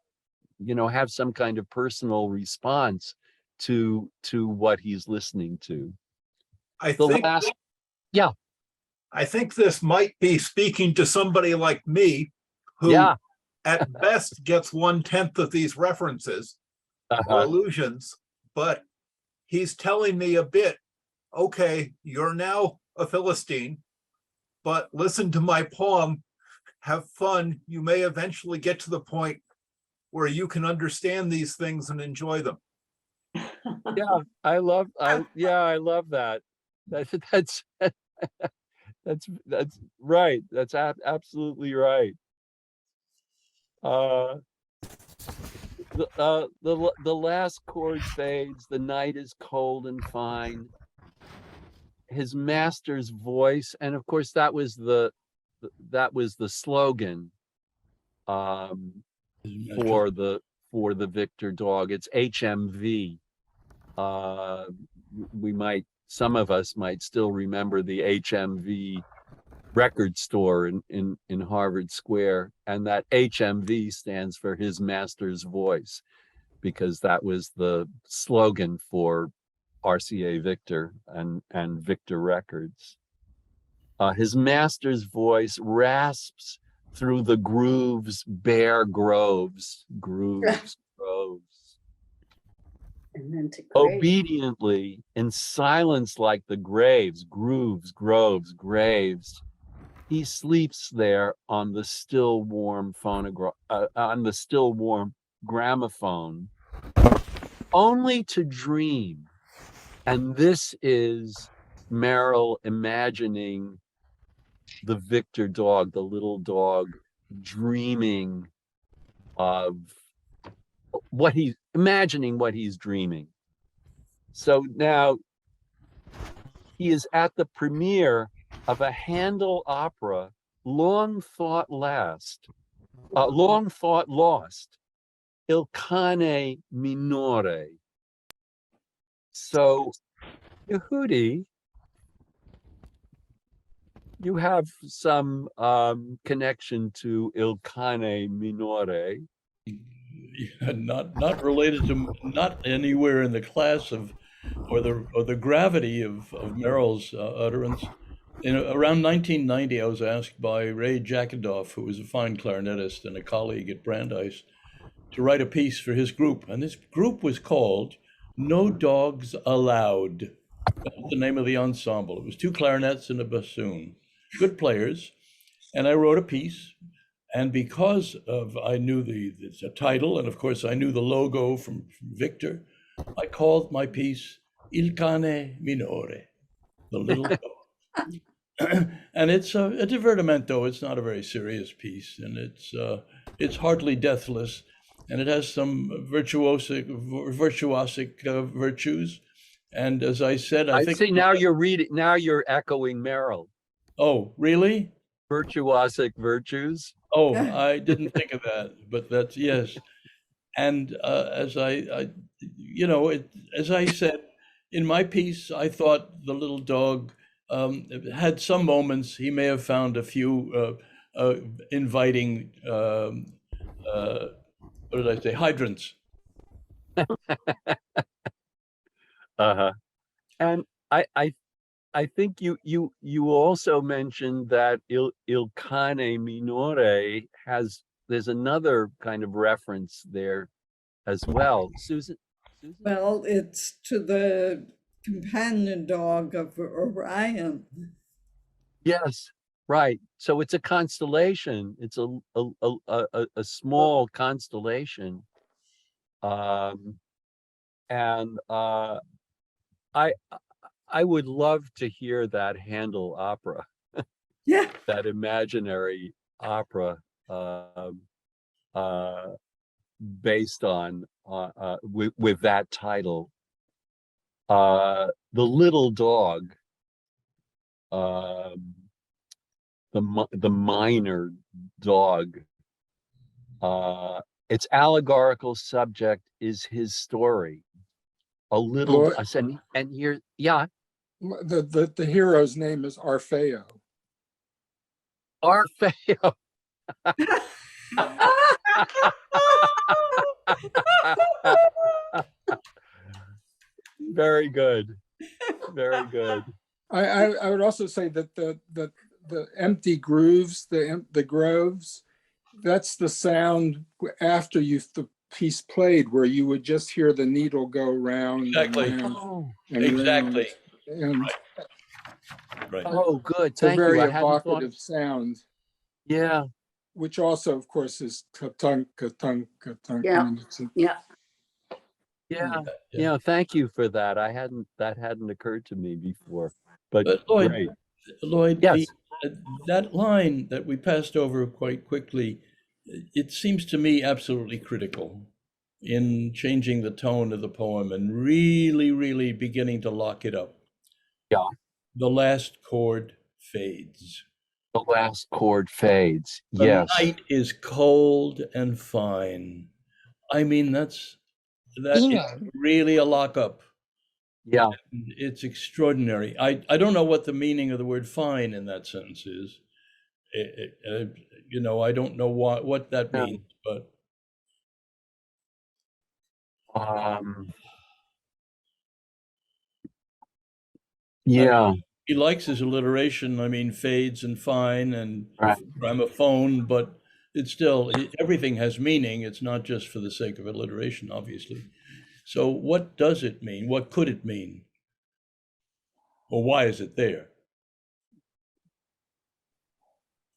[SPEAKER 1] you know, have some kind of personal response to what he's listening to. Yeah.
[SPEAKER 11] I think this might be speaking to somebody like me, who
[SPEAKER 1] Yeah.
[SPEAKER 11] at best gets 1/10 of these references or allusions, but he's telling me a bit, okay, you're now a Philistine, but listen to my poem, have fun. You may eventually get to the point where you can understand these things and enjoy them.
[SPEAKER 1] Yeah, I love that. That's that's right. That's absolutely right. The last chord fades. The night is cold and fine. His master's voice, and of course that was the slogan for the victor dog. It's HMV. We might some of us might still remember the HMV record store in Harvard Square, and that HMV stands for His Master's Voice, because that was the slogan for RCA Victor and Victor Records. His master's voice rasps through the grooves, bare groves, groves.
[SPEAKER 8] And then to grave.
[SPEAKER 1] Obediently, in silence like the graves, grooves, groves, graves, he sleeps there on the still warm gramophone, only to dream. And this is Merrill imagining the Victor dog, the little dog, dreaming of what he's dreaming. So now he is at the premiere of a Handel opera, long thought lost, Il Cane Minore. So, Yehudi, you have some connection to Il Cane Minore.
[SPEAKER 2] Yeah, not related to, not anywhere in the class of, or the gravity of Merrill's utterance. Around 1990, I was asked by Ray Jackadoff, who was a fine clarinetist and a colleague at Brandeis, to write a piece for his group. And this group was called No Dogs Allowed. That was the name of the ensemble. It was 2 clarinets and a bassoon, good players. And I wrote a piece. And because of, I knew the title, and of course I knew the logo from Victor, I called my piece Il Cane Minore, the little dog. And it's a divertimento. It's not a very serious piece, and it's hardly deathless, and it has some virtuosic virtues. And as I said, I think
[SPEAKER 1] see now you're echoing Merrill.
[SPEAKER 2] Oh, really?
[SPEAKER 1] Virtuosic virtues.
[SPEAKER 2] Oh, I didn't think of that, but that's, yes. And as I as I said in my piece, I thought the little dog had some moments. He may have found a few inviting, what did I say, hydrants.
[SPEAKER 1] And I think you also mentioned that Il Cane Minore there's another kind of reference there as well. Susan?
[SPEAKER 9] Well, it's to the companion dog of Orion.
[SPEAKER 1] Yes, right. So it's a constellation. It's a small constellation. And I would love to hear that Handel opera.
[SPEAKER 9] Yeah.
[SPEAKER 1] That imaginary opera based on with that title. The little dog, the minor dog. Its allegorical subject is his story. A little, and here, yeah.
[SPEAKER 12] The hero's name is Orfeo.
[SPEAKER 1] Orfeo. Very good. Very good.
[SPEAKER 12] I would also say that the empty grooves, the groves, that's the sound after the piece played, where you would just hear the needle go round.
[SPEAKER 2] Exactly.
[SPEAKER 12] And round,
[SPEAKER 1] Oh,
[SPEAKER 12] and
[SPEAKER 2] exactly.
[SPEAKER 12] Round. And
[SPEAKER 2] right.
[SPEAKER 1] Oh, good.
[SPEAKER 12] It's a
[SPEAKER 1] Thank
[SPEAKER 12] very
[SPEAKER 1] you.
[SPEAKER 12] evocative sound.
[SPEAKER 1] Yeah.
[SPEAKER 12] Which also, of course, is ka-tunk, ka-tunk, ka-tunk.
[SPEAKER 8] Yeah.
[SPEAKER 1] Yeah. Thank you for that. That hadn't occurred to me before. But
[SPEAKER 2] Lloyd,
[SPEAKER 1] yes.
[SPEAKER 2] That line that we passed over quite quickly, it seems to me absolutely critical in changing the tone of the poem and really, really beginning to lock it up.
[SPEAKER 1] Yeah.
[SPEAKER 2] The last chord fades.
[SPEAKER 1] The last chord fades.
[SPEAKER 2] The
[SPEAKER 1] Yes.
[SPEAKER 2] night is cold and fine. I mean, that is really a lockup.
[SPEAKER 1] Yeah.
[SPEAKER 2] It's extraordinary. I don't know what the meaning of the word fine in that sentence is. You know, I don't know what that means, but
[SPEAKER 1] yeah.
[SPEAKER 2] he likes his alliteration. I mean, fades and fine and
[SPEAKER 1] Right.
[SPEAKER 2] gramophone, but it's still, everything has meaning. It's not just for the sake of alliteration, obviously. So what does it mean? What could it mean? Or why is it there?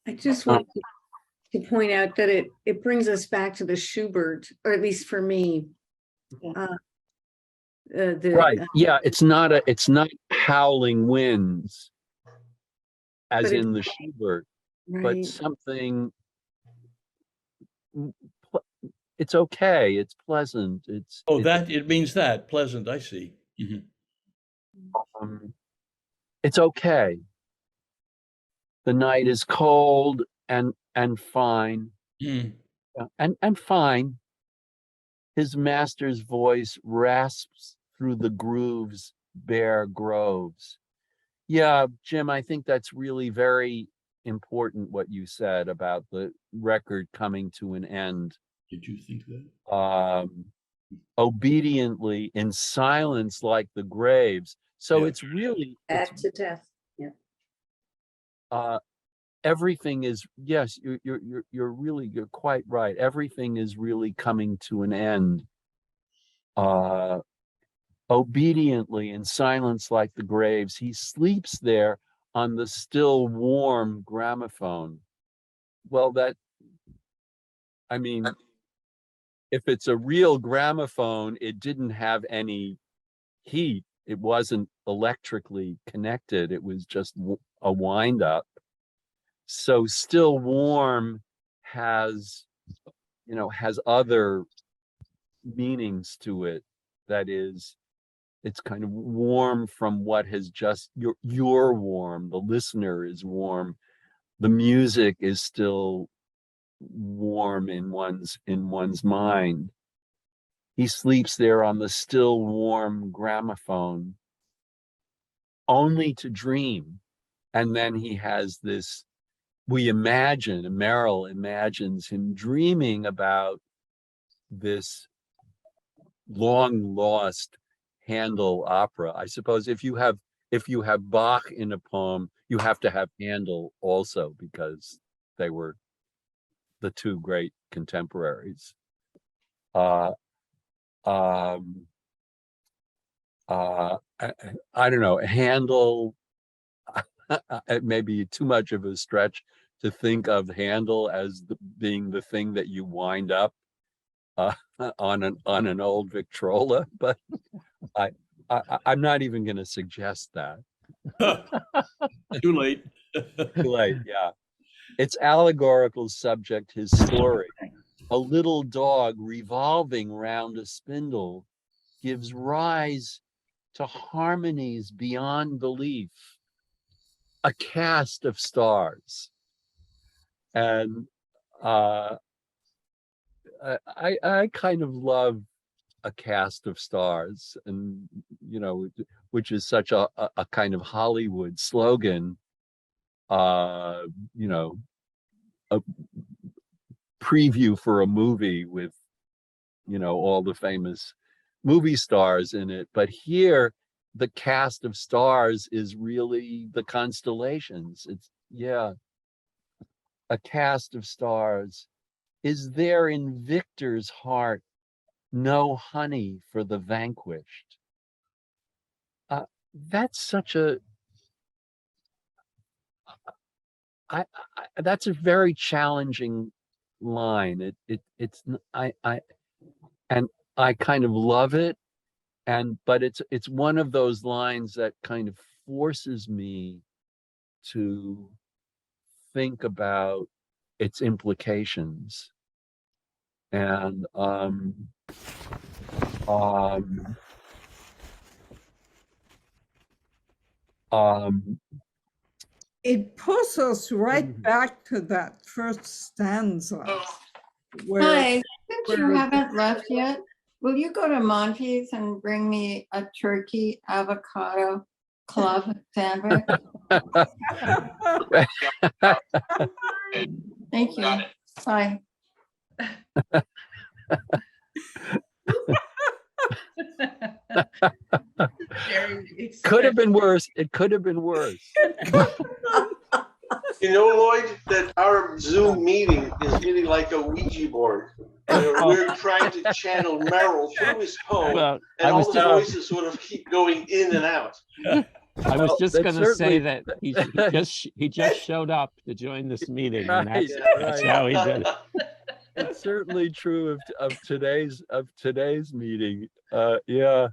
[SPEAKER 10] I just want to point out that it brings us back to the Schubert, or at least for me.
[SPEAKER 1] Right. Yeah. It's not howling winds as in the Schubert, but something. It's okay. It's pleasant.
[SPEAKER 2] It means that pleasant. I see.
[SPEAKER 1] It's okay. The night is cold and fine. And fine. His master's voice rasps through the grooves, bare groves. Yeah, Jim, I think that's really very important what you said about the record coming to an end.
[SPEAKER 2] Did you think that?
[SPEAKER 1] Obediently in silence like the graves. So it's really
[SPEAKER 8] Back to death. Yeah.
[SPEAKER 1] Everything is, yes, you're quite right. Everything is really coming to an end. Obediently in silence like the graves, he sleeps there on the still warm gramophone. Well, I mean, if it's a real gramophone, it didn't have any heat. It wasn't electrically connected. It was just a wind up. So still warm has other meanings to it. That is, it's kind of warm from what has just, you're warm, the listener is warm, the music is still warm in one's mind. He sleeps there on the still warm gramophone, only to dream. And then he has this, Merrill imagines him dreaming about this long lost Handel opera. I suppose if you have Bach in a poem, you have to have Handel also, because they were the two great contemporaries. I don't know, Handel. It may be too much of a stretch to think of Handel as being the thing that you wind up on an old Victrola, but I'm not even going to suggest that.
[SPEAKER 2] Too late.
[SPEAKER 1] Too late, yeah. Its allegorical subject, his story. A little dog revolving round a spindle gives rise to harmonies beyond belief. A cast of stars. And I kind of love a cast of stars, and which is such a kind of Hollywood slogan. A preview for a movie with all the famous movie stars in it, but here the cast of stars is really the constellations. It's a cast of stars. Is there in Victor's heart no honey for the vanquished? That's such a that's a very challenging line. I kind of love it, but it's one of those lines that kind of forces me to think about its implications. And
[SPEAKER 9] it pulls us right back to that first stanza.
[SPEAKER 13] Hi, since you haven't left yet, Will you go to Monty's and bring me a turkey avocado club sandwich? Thank you. Bye.
[SPEAKER 1] Could have been worse. It could have been worse.
[SPEAKER 14] You know, Lloyd, that our Zoom meeting is really like a Ouija board. We're trying to channel Merrill through his poem,
[SPEAKER 3] Well,
[SPEAKER 14] and all the voices sort of keep going in and out.
[SPEAKER 3] I was just going to say that
[SPEAKER 1] certainly-
[SPEAKER 3] he just showed up to join this meeting, and
[SPEAKER 1] Right,
[SPEAKER 3] that's
[SPEAKER 1] right.
[SPEAKER 3] how he did it.
[SPEAKER 1] It's certainly true of today's meeting. Yeah.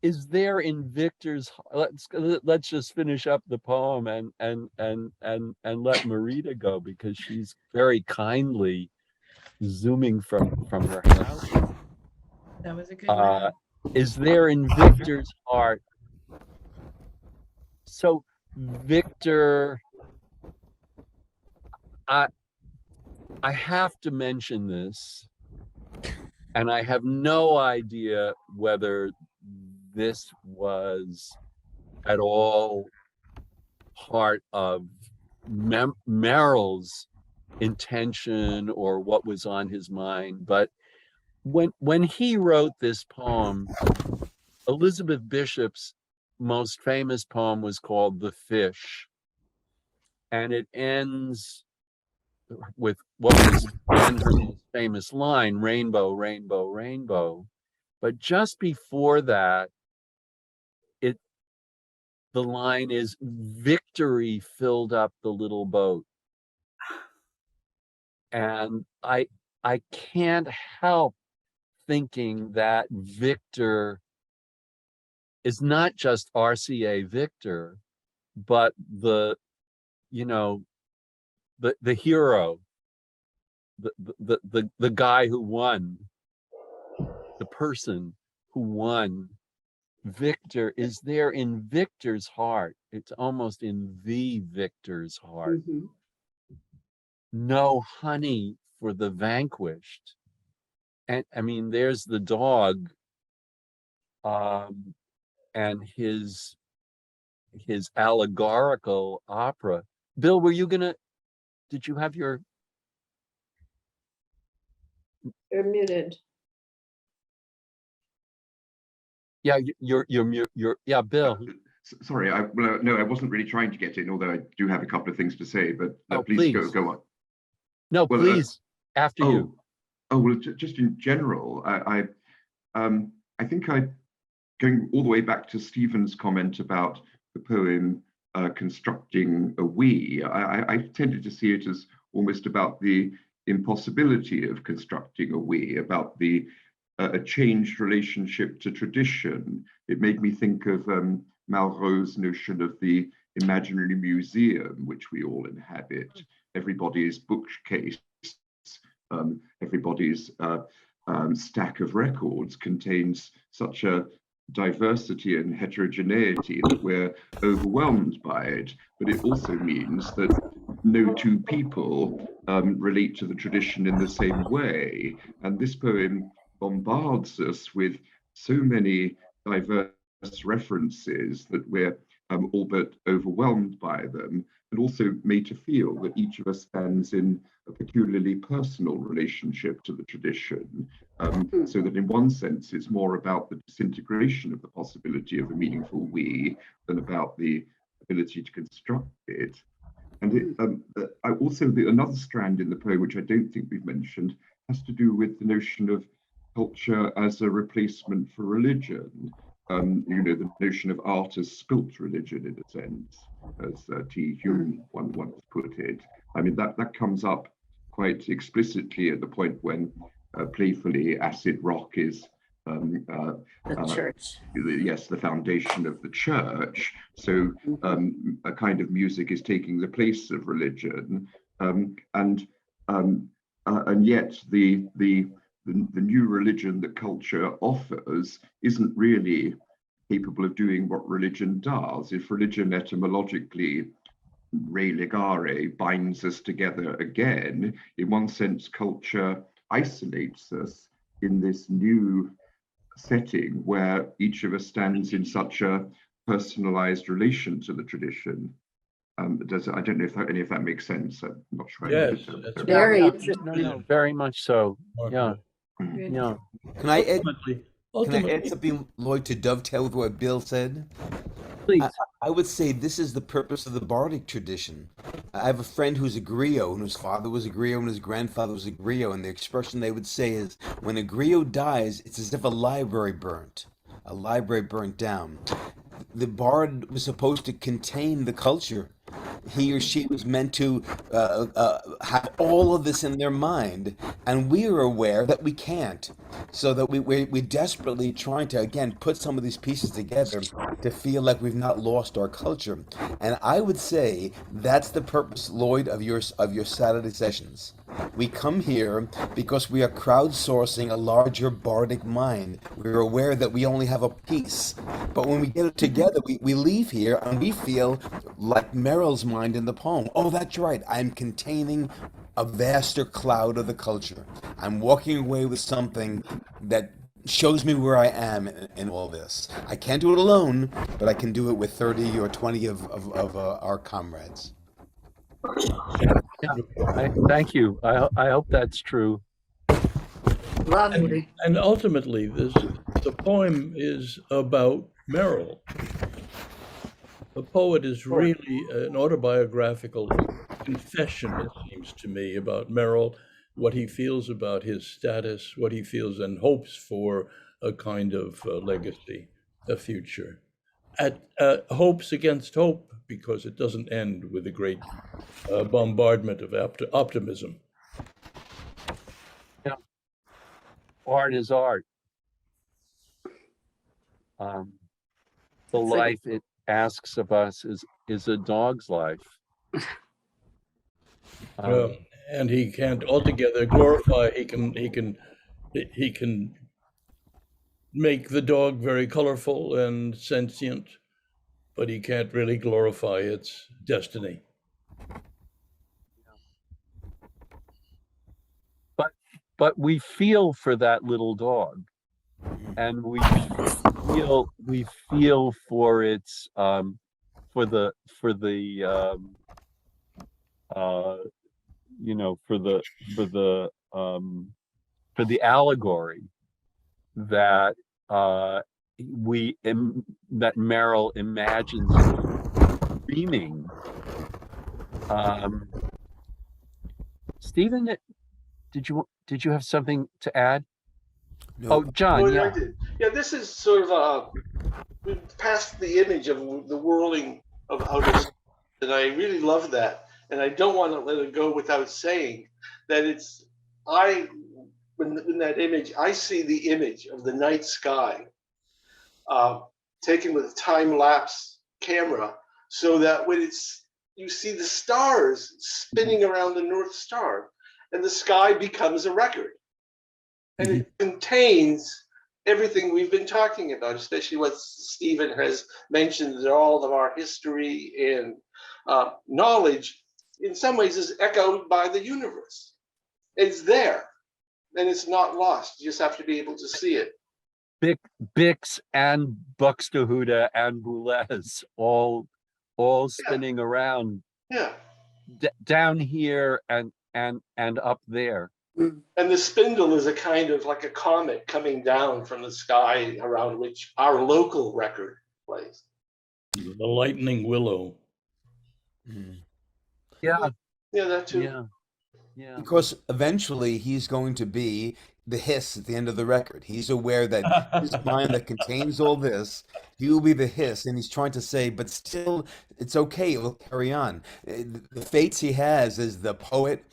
[SPEAKER 1] Is there in Victor's, let's just finish up the poem and let Marita go, because she's very kindly zooming from her house.
[SPEAKER 5] That was a good one.
[SPEAKER 1] Is there in Victor's heart? So Victor, I have to mention this, and I have no idea whether this was at all part of Merrill's intention or what was on his mind, but when he wrote this poem, Elizabeth Bishop's most famous poem was called The Fish, and it ends with what was then her most famous line, rainbow, rainbow, rainbow. But just before that, the line is, victory filled up the little boat. And I can't help thinking that Victor is not just RCA Victor, but the hero, the guy who won, the person who won. Victor is there in Victor's heart. It's almost in the Victor's heart.
[SPEAKER 8] Mhm.
[SPEAKER 1] No honey for the vanquished. And I mean, there's the dog, and his allegorical opera. Bill, did you have your?
[SPEAKER 4] You're muted.
[SPEAKER 1] Yeah, you're yeah, Bill.
[SPEAKER 15] Sorry, no, I wasn't really trying to get in, although I do have a couple of things to say, but
[SPEAKER 1] please
[SPEAKER 15] go on.
[SPEAKER 1] No,
[SPEAKER 15] well,
[SPEAKER 1] please, after you.
[SPEAKER 15] Oh, well, just in general, I think going all the way back to Stephen's comment about the poem constructing a we, I tended to see it as almost about the impossibility of constructing a we, about a changed relationship to tradition. It made me think of Malraux's notion of the imaginary museum, which we all inhabit. Everybody's bookcase, everybody's stack of records contains such a diversity and heterogeneity that we're overwhelmed by it. But it also means that no two people relate to the tradition in the same way. And this poem bombards us with so many diverse references that we're all but overwhelmed by them, and also made to feel that each of us stands in a peculiarly personal relationship to the tradition, so that in one sense it's more about the disintegration of the possibility of a meaningful we than about the ability to construct it. And another strand in the poem, which I don't think we've mentioned, has to do with the notion of culture as a replacement for religion. The notion of art as spilt religion, in a sense, as T. Hume once put it. I mean, that comes up quite explicitly at the point when playfully acid rock is
[SPEAKER 8] The church.
[SPEAKER 15] Yes, the foundation of the church. So a kind of music is taking the place of religion, and yet the new religion that culture offers isn't really capable of doing what religion does. If religion etymologically religare binds us together again. In one sense, culture isolates us in this new setting where each of us stands in such a personalized relation to the tradition. I don't know if any of that makes sense. I'm not sure.
[SPEAKER 2] Yes,
[SPEAKER 15] I
[SPEAKER 8] Very
[SPEAKER 1] No,
[SPEAKER 8] interesting.
[SPEAKER 1] very much so. Yeah,
[SPEAKER 15] Mhm.
[SPEAKER 1] yeah.
[SPEAKER 6] Can I add,
[SPEAKER 2] ultimately,
[SPEAKER 6] can I add
[SPEAKER 2] ultimately,
[SPEAKER 6] something, Lloyd, to dovetail with what Bill said? I,
[SPEAKER 1] Please.
[SPEAKER 6] I would say this is the purpose of the bardic tradition. I have a friend who's a griot, and whose father was a griot, and his grandfather was a griot, and the expression they would say is, when a griot dies, it's as if a library burnt down. The bard was supposed to contain the culture. He or she was meant to have all of this in their mind, and we are aware that we can't. So that we desperately trying to again put some of these pieces together to feel like we've not lost our culture. And I would say that's the purpose, Lloyd, of your Saturday sessions. We come here because we are crowdsourcing a larger bardic mind. We're aware that we only have a piece. But when we get it together, we leave here and we feel like Merrill's mind in the poem. Oh, that's right. I'm containing a vaster cloud of the culture. I'm walking away with something that shows me where I am in all this. I can't do it alone, but I can do it with 30 or 20 of our comrades.
[SPEAKER 1] Yeah, thank you. I hope that's true.
[SPEAKER 8] Lovely.
[SPEAKER 2] and ultimately, the poem is about Merrill. The poet is really an autobiographical confession, it seems to me, about Merrill, what he feels about his status, what he feels and hopes for a kind of legacy, a future. Hopes against hope, because it doesn't end with a great bombardment of optimism.
[SPEAKER 1] Yeah. Art is art. The
[SPEAKER 8] It's like-
[SPEAKER 1] life it asks of us is a dog's life.
[SPEAKER 2] And he can't altogether glorify. He can make the dog very colorful and sentient, but he can't really glorify its destiny.
[SPEAKER 1] But we feel for that little dog, and we feel for its for the you know, for the allegory that that Merrill imagines dreaming. Stephen, did you have something to add?
[SPEAKER 6] No.
[SPEAKER 1] Oh, John,
[SPEAKER 14] Oh,
[SPEAKER 1] yeah.
[SPEAKER 14] I did. Yeah, this is sort of we've passed the image of the whirling of outer space, and I really love that. And I don't want to let it go without saying that in that image, I see the image of the night sky taken with a time-lapse camera, so that when you see the stars spinning around the North Star, and the sky becomes a record. And it contains everything we've been talking about, especially what Stephen has mentioned, that all of our history and knowledge, in some ways, is echoed by the universe. It's there, and it's not lost. You just have to be able to see it.
[SPEAKER 1] Bix and Buxtehude and Boulez all spinning around.
[SPEAKER 14] Yeah.
[SPEAKER 1] Down here and up there.
[SPEAKER 14] And the spindle is a kind of like a comet coming down from the sky around which our local record plays.
[SPEAKER 2] The lightning willow.
[SPEAKER 1] Yeah.
[SPEAKER 14] Yeah, that too.
[SPEAKER 1] Yeah.
[SPEAKER 6] Because eventually he's going to be the hiss at the end of the record. He's aware that his mind that contains all this, he will be the hiss, and he's trying to say, but still, it's okay, it will carry on. The fates he has is the poet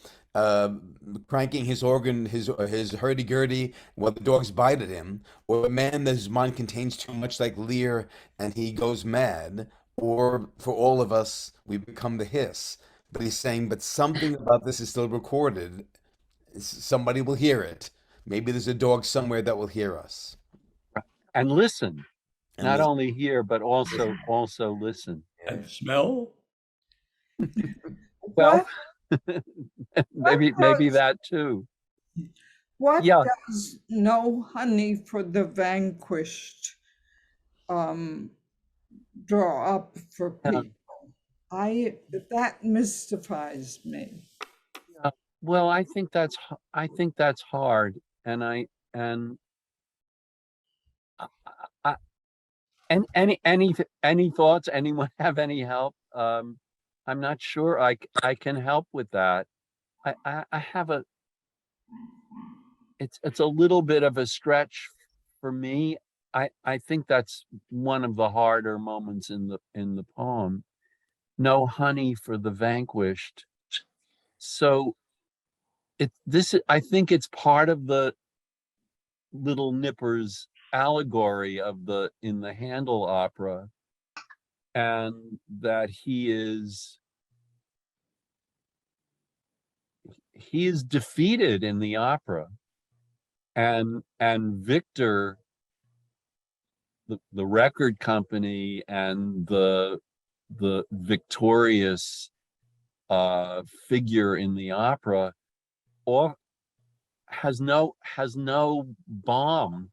[SPEAKER 6] cranking his organ, his hurdy-gurdy while the dogs bite at him, or the man that his mind contains too much like Lear and he goes mad, or for all of us, we become the hiss. But he's saying, but something about this is still recorded. Somebody will hear it. Maybe there's a dog somewhere that will hear us.
[SPEAKER 1] And listen.
[SPEAKER 6] And
[SPEAKER 1] Not
[SPEAKER 6] listen.
[SPEAKER 1] only hear, but also listen.
[SPEAKER 2] And smell.
[SPEAKER 1] Well,
[SPEAKER 9] What,
[SPEAKER 1] maybe that too.
[SPEAKER 9] what
[SPEAKER 1] Yeah.
[SPEAKER 9] does no honey for the vanquished draw up for people? That mystifies me.
[SPEAKER 1] Well, I think that's hard, and and I, and any thoughts? Anyone have any help? I'm not sure I can help with that. I have a it's a little bit of a stretch for me. I think that's one of the harder moments in the poem. No honey for the vanquished. So I think it's part of the Little Nipper's allegory of in the Handel opera, and that he is defeated in the opera, and Victor, the record company, and the victorious figure in the opera, or has no balm,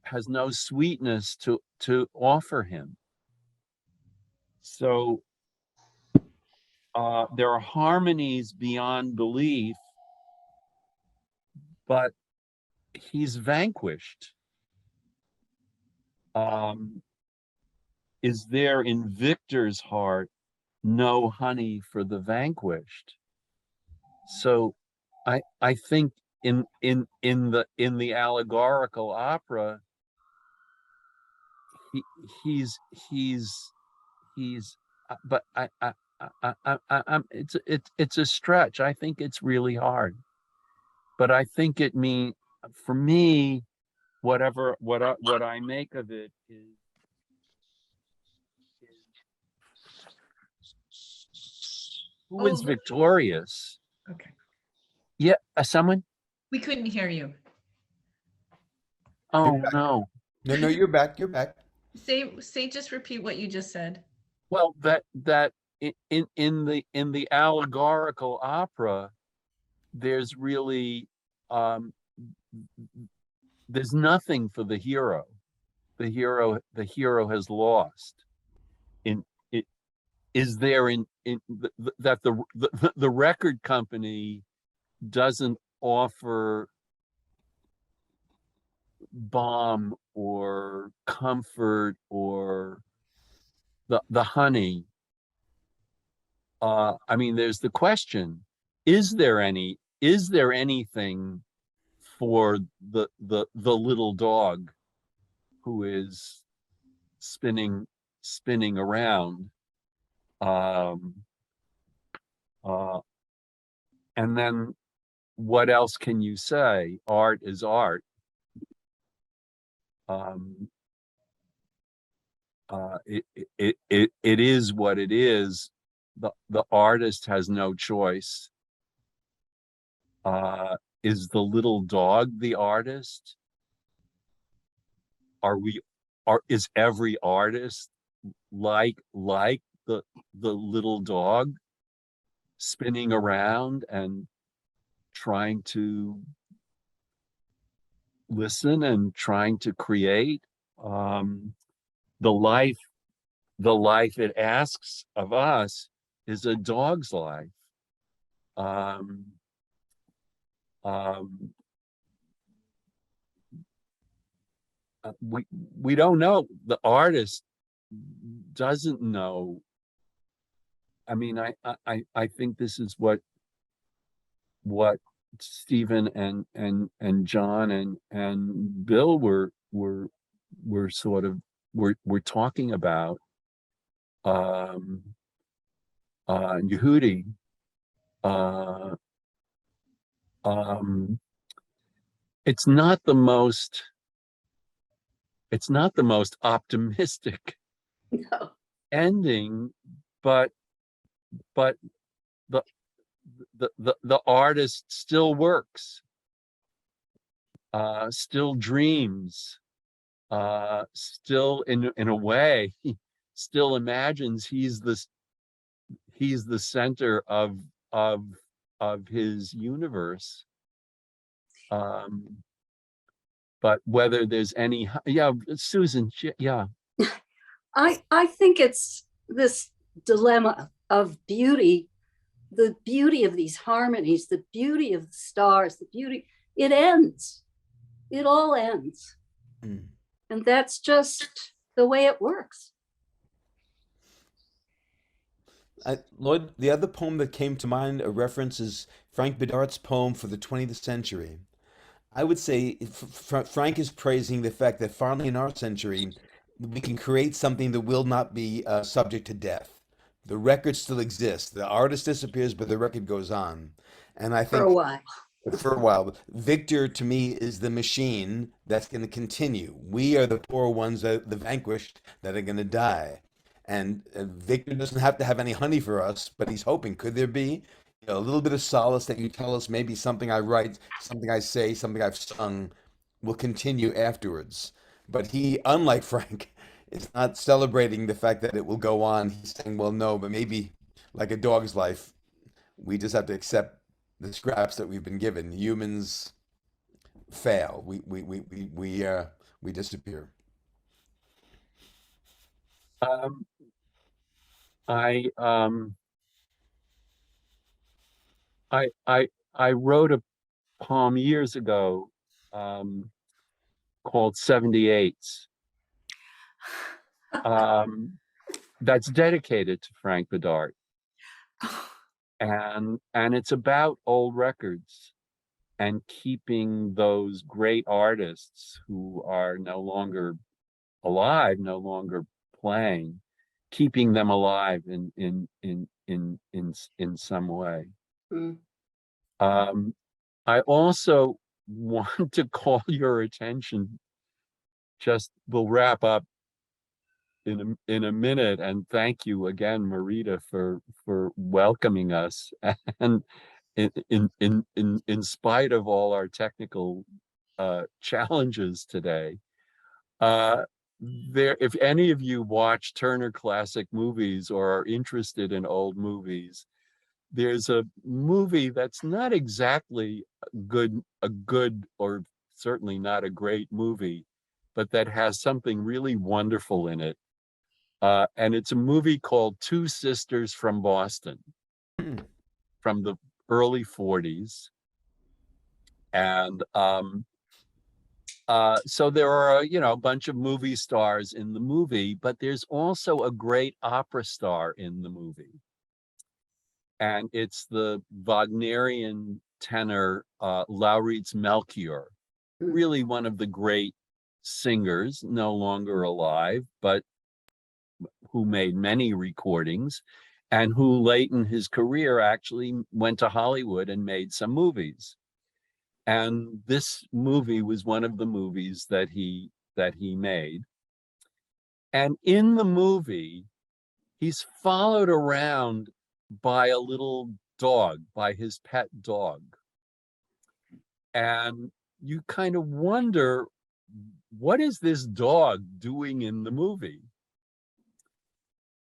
[SPEAKER 1] has no sweetness to offer him. So there are harmonies beyond belief, but he's vanquished. Is there in Victor's heart no honey for the vanquished? So I think in the allegorical opera, he's but I'm it's a stretch. I think it's really hard, but I think it mean for me, what I make of it is who is victorious.
[SPEAKER 5] Okay.
[SPEAKER 1] Yeah, someone.
[SPEAKER 5] We couldn't hear you.
[SPEAKER 1] Oh no.
[SPEAKER 6] No, you're back. You're back.
[SPEAKER 5] Just repeat what you just said.
[SPEAKER 1] Well, that in the allegorical opera, there's really there's nothing for the hero. The hero has lost. In it is there in that the record company doesn't offer balm or comfort or the honey. I mean, there's the question: is there anything for the little dog who is spinning around? And then what else can you say? Art is art. It is what it is. The artist has no choice. Is the little dog the artist? Is every artist like the little dog, spinning around and trying to listen and trying to create? The life it asks of us is a dog's life. We don't know. The artist doesn't know. I mean, I think this is what Stephen and John and Bill were sort of were talking about. Yehudi. It's not the most optimistic ending, but the artist still works, still dreams, still in a way, still imagines he's he's the center of his universe. But whether there's any, yeah, Susan, yeah.
[SPEAKER 8] I think it's this dilemma of beauty, the beauty of these harmonies, the beauty of the stars, the beauty, it ends. It all ends.
[SPEAKER 6] Mm.
[SPEAKER 8] And that's just the way it works.
[SPEAKER 6] Lloyd, the other poem that came to mind, a reference, is Frank Bidart's poem for the 20th century. I would say Frank is praising the fact that finally in our century, we can create something that will not be subject to death. The record still exists. The artist disappears, but the record goes on. And I
[SPEAKER 8] For
[SPEAKER 6] think
[SPEAKER 8] a while.
[SPEAKER 6] for a while, Victor to me is the machine that's going to continue. We are the poor ones, the vanquished, that are going to die. And Victor doesn't have to have any honey for us, but he's hoping. Could there be a little bit of solace that you tell us maybe something I write, something I say, something I've sung will continue afterwards? But he, unlike Frank, is not celebrating the fact that it will go on. He's saying, well, no, but maybe like a dog's life, we just have to accept the scraps that we've been given. Humans fail. We disappear.
[SPEAKER 1] I I wrote a poem years ago called 78s. That's dedicated to Frank Bidart. And it's about old records and keeping those great artists who are no longer alive, no longer playing, keeping them alive in some way.
[SPEAKER 8] Mm.
[SPEAKER 1] I also want to call your attention, we'll wrap up in a minute, and thank you again, Marita, for welcoming us, and in spite of all our technical challenges today. If any of you watch Turner Classic Movies or are interested in old movies, there's a movie that's not exactly a good or certainly not a great movie, but that has something really wonderful in it. And it's a movie called Two Sisters from Boston from the early 40s. And so there are, a bunch of movie stars in the movie, but there's also a great opera star in the movie. And it's the Wagnerian tenor Lauritz Melchior, really one of the great singers, no longer alive, but who made many recordings, and who late in his career actually went to Hollywood and made some movies. And this movie was one of the movies that he made. And in the movie, he's followed around by a little dog, by his pet dog. And you kind of wonder, what is this dog doing in the movie?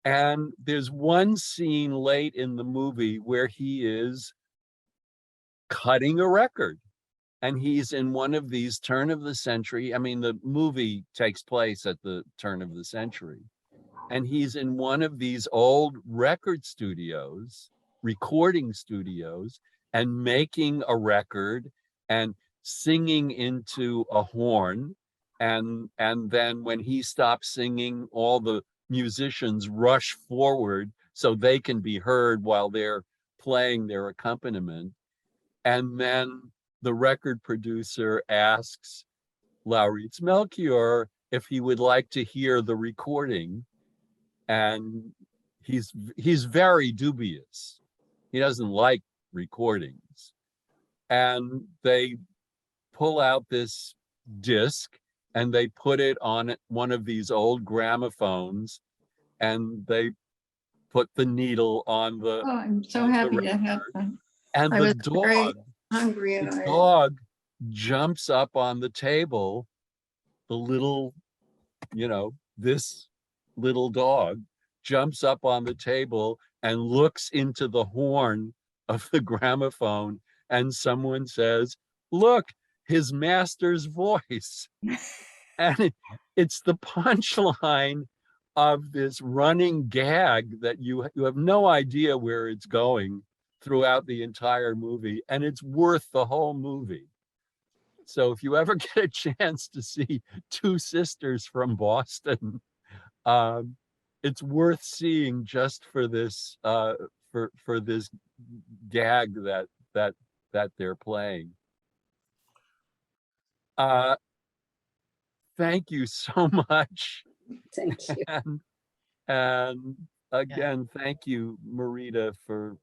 [SPEAKER 1] And there's one scene late in the movie where he is cutting a record. And he's in one of these turn of the century. I mean, the movie takes place at the turn of the century. And he's in one of these old record studios, recording studios, and making a record and singing into a horn. And then when he stops singing, all the musicians rush forward so they can be heard while they're playing their accompaniment. And then the record producer asks Lauritz Melchior if he would like to hear the recording. And he's very dubious. He doesn't like recordings. And they pull out this disc and they put it on one of these old gramophones, and they put the needle on the.
[SPEAKER 13] Oh, I'm so happy to have them.
[SPEAKER 1] And
[SPEAKER 13] I
[SPEAKER 1] the
[SPEAKER 13] was very hungry and
[SPEAKER 1] the dog jumps up on the table, the little, this little dog jumps up on the table and looks into the horn of the gramophone, and someone says, "Look, his master's voice." And it's the punchline of this running gag that you have no idea where it's going throughout the entire movie, and it's worth the whole movie. So if you ever get a chance to see Two Sisters from Boston, it's worth seeing just for this for this gag that they're playing. Thank you so much.
[SPEAKER 8] Thank you.
[SPEAKER 1] And again, thank you, Marita, for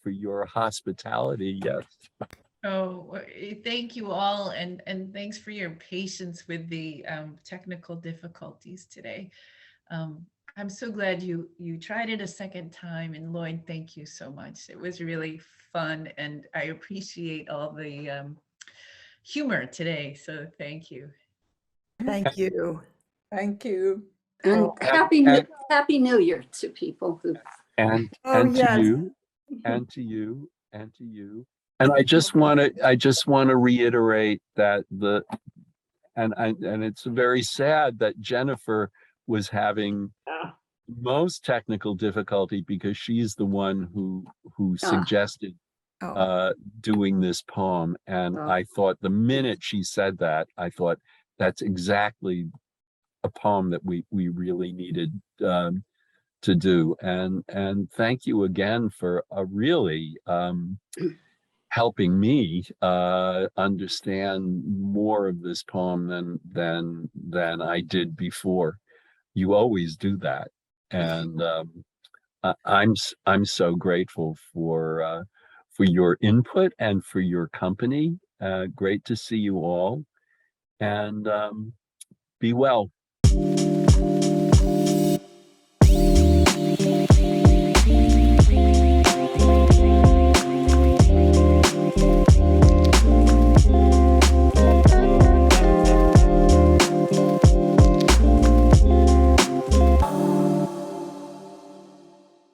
[SPEAKER 1] your hospitality. Yes.
[SPEAKER 5] Oh, thank you all, and thanks for your patience with the technical difficulties today. I'm so glad you tried it a second time, and Lloyd, thank you so much. It was really fun, and I appreciate all the humor today. So thank you.
[SPEAKER 7] Thank you.
[SPEAKER 9] Thank you.
[SPEAKER 8] And happy New Year to people who.
[SPEAKER 1] And
[SPEAKER 7] yes.
[SPEAKER 1] to you, and to you, and to you. And I just want to reiterate that and it's very sad that Jennifer was having most technical difficulty, because she's the one who suggested doing this poem. And I thought, the minute she said that, I thought that's exactly a poem that we really needed to do. And thank you again for really helping me understand more of this poem than I did before. You always do that, and I'm so grateful for your input and for your company. Great to see you all, and be well.